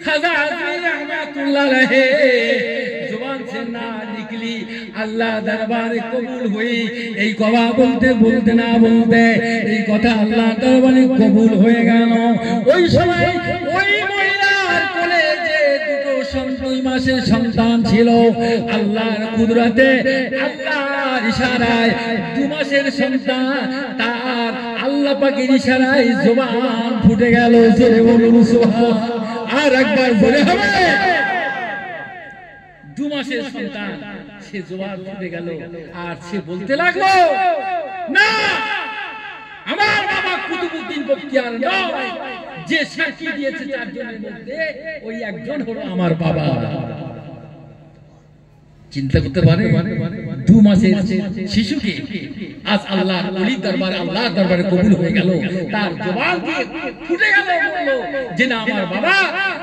খাজা আজমিরি রহমাতুল্লাহ আলাইহি জবান से না निकली, আল্লাহ দরবারে কবুল হই। এই কথা বলতে বলতে না বলতে এই কথা আল্লাহ দরবারে কবুল হয়ে গেল। ওই সময় ওই মহিলার কোলে যে দুটো সন্তান মাসের সন্তান ছিল, আল্লাহর কুদরতে আল্লাহর ইশারায় 2 মাসের সন্তান তার আল্লাহ পাকের ইশারায় জবান ফুটে গেল, জোরে বলুন সুবহান। আর একবার বলে হবে, 2 মাসের সন্তান সে জবান ফুটে গেল, আর সে বলতে লাগলো, না আমার বাবা কুতুবউদ্দিন বখতিয়ার নয়, যে সাক্ষী দিয়েছে 4 জনের মধ্যে ওই একজন হলো আমার বাবা। চিন্তা করতে পারে, 2 মাসের শিশুকে আজ আল্লাহর ওলির দরবারে আল্লাহর দরবারে কবুল হয়ে গেল, তার জবান দিয়ে ফুটে গেল, বলল যে না আমার বাবা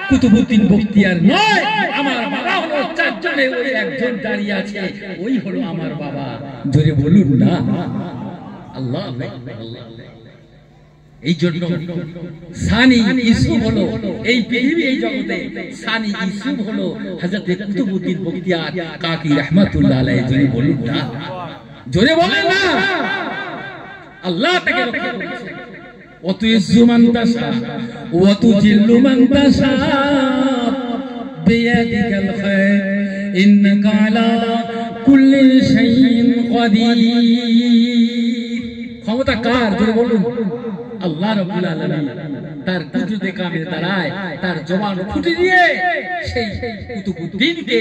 কুতুবউদ্দিন বখতিয়ার নয়, আমার বাবা হলো 4 জনে ওই একজন দাঁড়িয়ে আছে, ওই হলো আমার বাবা। জোরে বলুন না আল্লাহ আল্লাহ। এই জন্য সানি ইউসুফ হলো এই পৃথিবী এই জগতে, সানি ইউসুফ হলো হযরত কুতুবউদ্দিন বখতিয়ার কাকি রাহমাতুল্লাহ আলাইহি। জোরে বলুন না, জোরে বলেন না। আল্লাহ তাকে রক্ষা করেছে। ওয়া তুইজ্জু মান তাশা ওয়া তুজিল্লু মান তাশা বিয়াদিকাল খায়র ইন্নাকা আলা কুল্লি শাইইন কাদির। ক্ষমতা কার? জোরে বলুন আল্লাহ রাব্বুল আলামিন। তার কুদরতে কামে দাঁড়ায়, তার জবান ফুটে দিয়ে সেই কুতুবউদ্দিনকে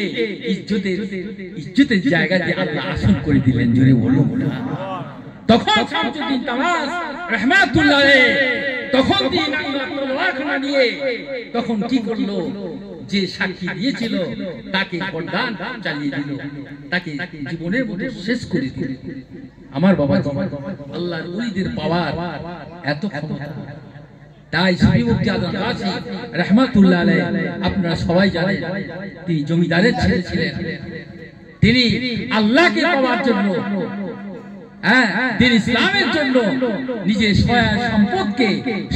ইজ্জতের জায়গাতে আল্লাহ আসন করে দিলেন। জোরে বলুন না। তখন শামসুদ্দিন তামাস রাহমাতুল্লাহ আলাইহি তখন দিন তলোয়ারখানা নিয়ে তখন কি করলো, যে সাক্ষী দিয়েছিল তাকে বরদান চালিয়ে দিল, তাকে জীবনের মতো শেষ করে দিল। আমার বাবা আল্লাহর ওলিদের পাওয়ার এত ক্ষমতা, তাই শফিউদ্দিন আজম গাজী রাহমাতুল্লাহ আলাইহি আপনারা সবাই জানেন তিনি জমিদারের ছেলে ছিলেন। তিনি আল্লাহকে পাওয়ার জন্য, দিন ইসলামের জন্য নিজের সহায় সম্পদকে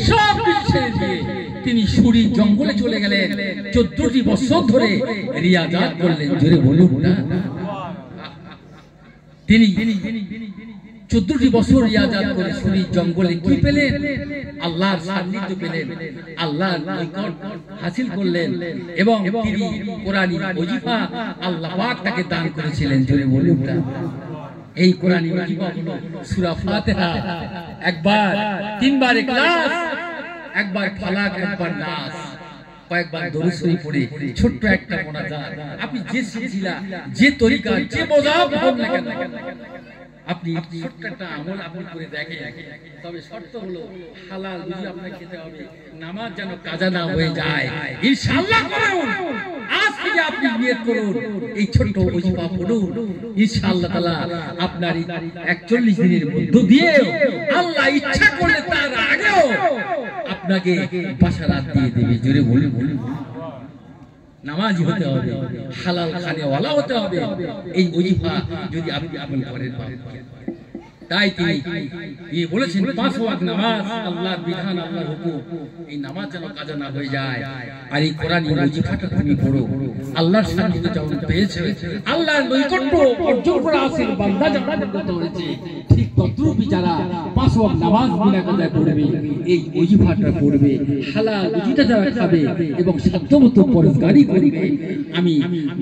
সব কিছু ছেড়ে দিয়ে তিনি সুরি জঙ্গলে চলে গেলেন। 14টি বছর ধরে রিয়াজাত করলেন। জোরে বলুন না। তিনি 14টি বছর রিয়াজাত করে সুরি জঙ্গলে কি পেলেন? আল্লাহর সান্নিধ্য পেলেন, আল্লাহর নৈকট্য হাসিল করলেন, এবং তিনি কোরআনী ওজিফা আল্লাহ পাক তাকে দান করেছিলেন। জোরে বলুন না। এই কোরআনী ওজিফা হলো সূরা ফাতিহা, একবার 3 বার ইখলাস একবার ফালাক, একবার নাস, কয়েকবার দরুদ শরীফ পড়ে ছোট্ট একটা মোনাজাত, আপনি যে সিলসিলা, যে তরিকা, যে মজাব হোক না কেন, আপনি ছোট্ট একটা আমল আপনি করে দেখেন। তবে শর্ত হলো হালাল রুজি আপনাকে খেতে হবে, নামাজ যেন কাজা না হয়ে যায়। ইনশাআল্লাহ করুন, আজ থেকে আপনি নিয়ত করুন, এই ছোট্ট ওজিফা পড়ুন, ইনশাআল্লাহ তাআলা আপনার 41 দিনের মধ্য দিয়ে আল্লাহ ইচ্ছা করলে তার আগেও আপনাকে বাশারাত দিয়ে দেবে। জোরে বলুন, নামাজি হতে হবে, হালাল খানেওয়ালা হতে হবে, এই ওজিফা যদি আপনি আমল করেন। তাই তিনি বলেছেন 5 ওয়াক্ত নামাজ আল্লাহর বিধান, আল্লাহর হুকুম, এই নামাজ যেন কাজা না হয়ে যায়। আর এই কোরআন ওজিফাটা তুমি পড়ো, আল্লাহর সান্নিধ্য যেমন পেয়েছে, আল্লাহর নৈকট্য অর্জন করা আছে বান্দা জান্নাত হয়েছে, ঠিক তদ্রূপই যারা 5 ওয়াক্ত নামাজ বিনা কাজায় পড়বে, এই ওজিফাটা পড়বে, হালাল রুজিটা যারা খাবে এবং সাধ্যমতো পরহেজগারি করবে, আমি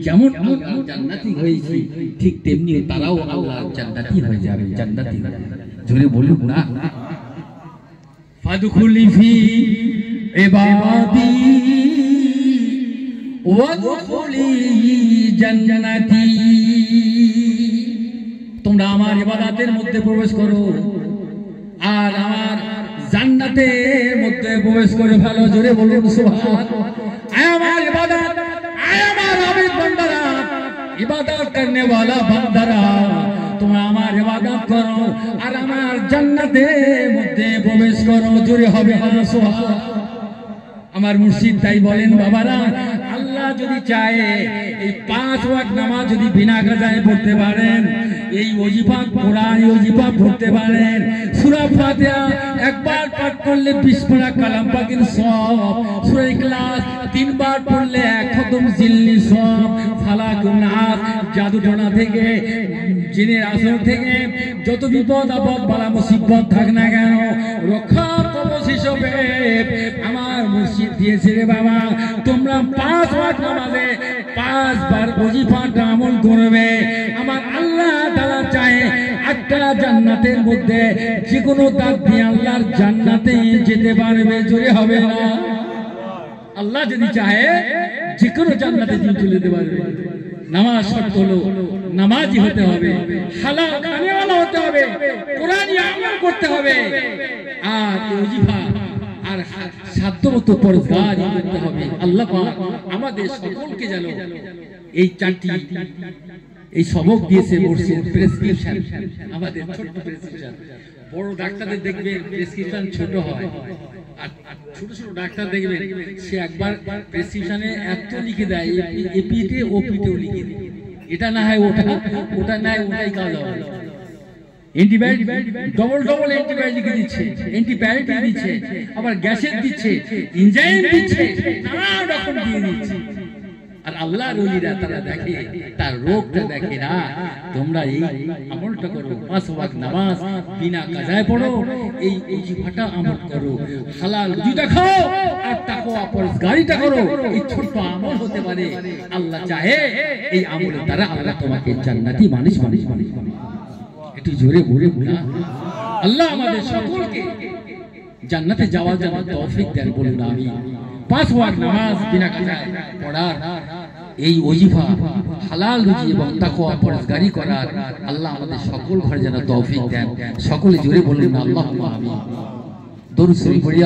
যেমন আল্লাহর জান্নাতি হয়েছি ঠিক তেমনি তারাও আল্লাহর জান্নাতি হয়ে যাবে। জান্নাতি জোরে বলুন না। ফাদখুলি ফি ইবাদি ওয়াদখুলি জান্নাতি, তোমরা আমার ইবাদতের মধ্যে প্রবেশ করো আর আমার জান্নাতের মধ্যে প্রবেশ করে ভালো। জোরে বলুন সুবহান। আমার ইবাদত, আমার আবিদ বান্দারা, ইবাদত करने वाला বান্দারা, তোমরা আমার ইবাদত করো আর আমার জান্নাতের মধ্যে প্রবেশ করো। জোরে হবে না সুবহান। আমার মুর্শিদ তাই বলেন, বাবারা, আল্লাহ যদি চায় এই 5 ওয়াক্ত নামাজ যদি বিনা কাজায় পড়তে পারেন, এই ওজিফা কোরআন ওজিফা পড়তে পারেন, সূরা ফাতিহা একবার পাঠ করলে 20 পারা কালাম পাকের সওয়াব, সূরা ইখলাস 3 বার পড়লে 1 খতম জিল্লি সওয়াব, ফালাক নাস জাদু টোনা থেকে, জিনের আসর থেকে যত বিপদ আপদ বালা মুসিবত থাক না কেন, রক্ষা কবচ হিসেবে আমার মুর্শিদ দিয়েছে রে বাবা। তোমরা 5 ওয়াক্ত নামাজে 5 বার ওজিফাটা আমল করবে, আমার আল্লাহ তাআলা চায় একটা জান্নাতের মধ্যে যে কোনো দাঁত দিয়ে আল্লাহর জান্নাতে যেতে পারবে। জোরে হবে না। আল্লাহ যদি চায় যে কোনো জান্নাতে চলে যেতে পারবে। নামাজ শর্ত হলো নামাজি হতে হবে, হালাল খানেওয়ালা হতে হবে, কোরআনি আমল করতে হবে, আর ওজিফা আর সাধ্যমতো পরহেজগারি করতে হবে। আল্লাহ পাক আমাদের সকলকে যেন এই 4টি এই সবক দিয়েছে, মুর্শিদ প্রেসক্রিপশন, আমাদের ছোট প্রেসক্রিপশন। বড় ডাক্তারদের দেখবে প্রেসক্রিপশন ছোট হয়, আর ছোট ছোট ডাক্তার দেখবে সে একবার প্রেসক্রিপশনে এত লিখে দেয়, এপিতে ওপিতেও লিখে দেয়, এটা না হয় ওটা, ওটা না হয় ওটাই কাজ হবে। অ্যান্টিবায়োটিক ডবল অ্যান্টিবায়োটিক লিখে দিচ্ছে, অ্যান্টিবায়োটিক দিচ্ছে, আবার গ্যাসের দিচ্ছে, ইনজাইম দিচ্ছে, নানা রকম দিয়ে দিচ্ছে। আর আল্লাহর ওলিরা তারা দেখে, তার রোগটা দেখে না। তোমরা এই আমলটা করো, 5 ওয়াক্ত নামাজ বিনা কাজায় পড়ো, এই ওজিফাটা আমল করো, হালাল রুজিটা খাও আর তাকওয়া পরহেজগারিটা করো। এই ছোট আমল হতে পারে, আল্লাহ চাহে এই আমলের দ্বারা আল্লাহ তোমাকে জান্নাতি মানুষ বানাবে। একটু জোরে বলে বলা, আল্লাহ আমাদের সকলকে জান্নাতে যাওয়ার জন্য তৌফিক দেন বলুন আমিন। 5 ওয়াক্ত নামাজ বিনা কাজায় পড়ার, এই ওজিফা হালাল রুজি এবং তাকওয়া পরহেজগারি করার আল্লাহ আমাদের সকল ঘরে যেন তৌফিক দেন। সকলে জোরে বলুন আল্লাহুম্মা আমিন। দরুদ শরীফ পড়ি।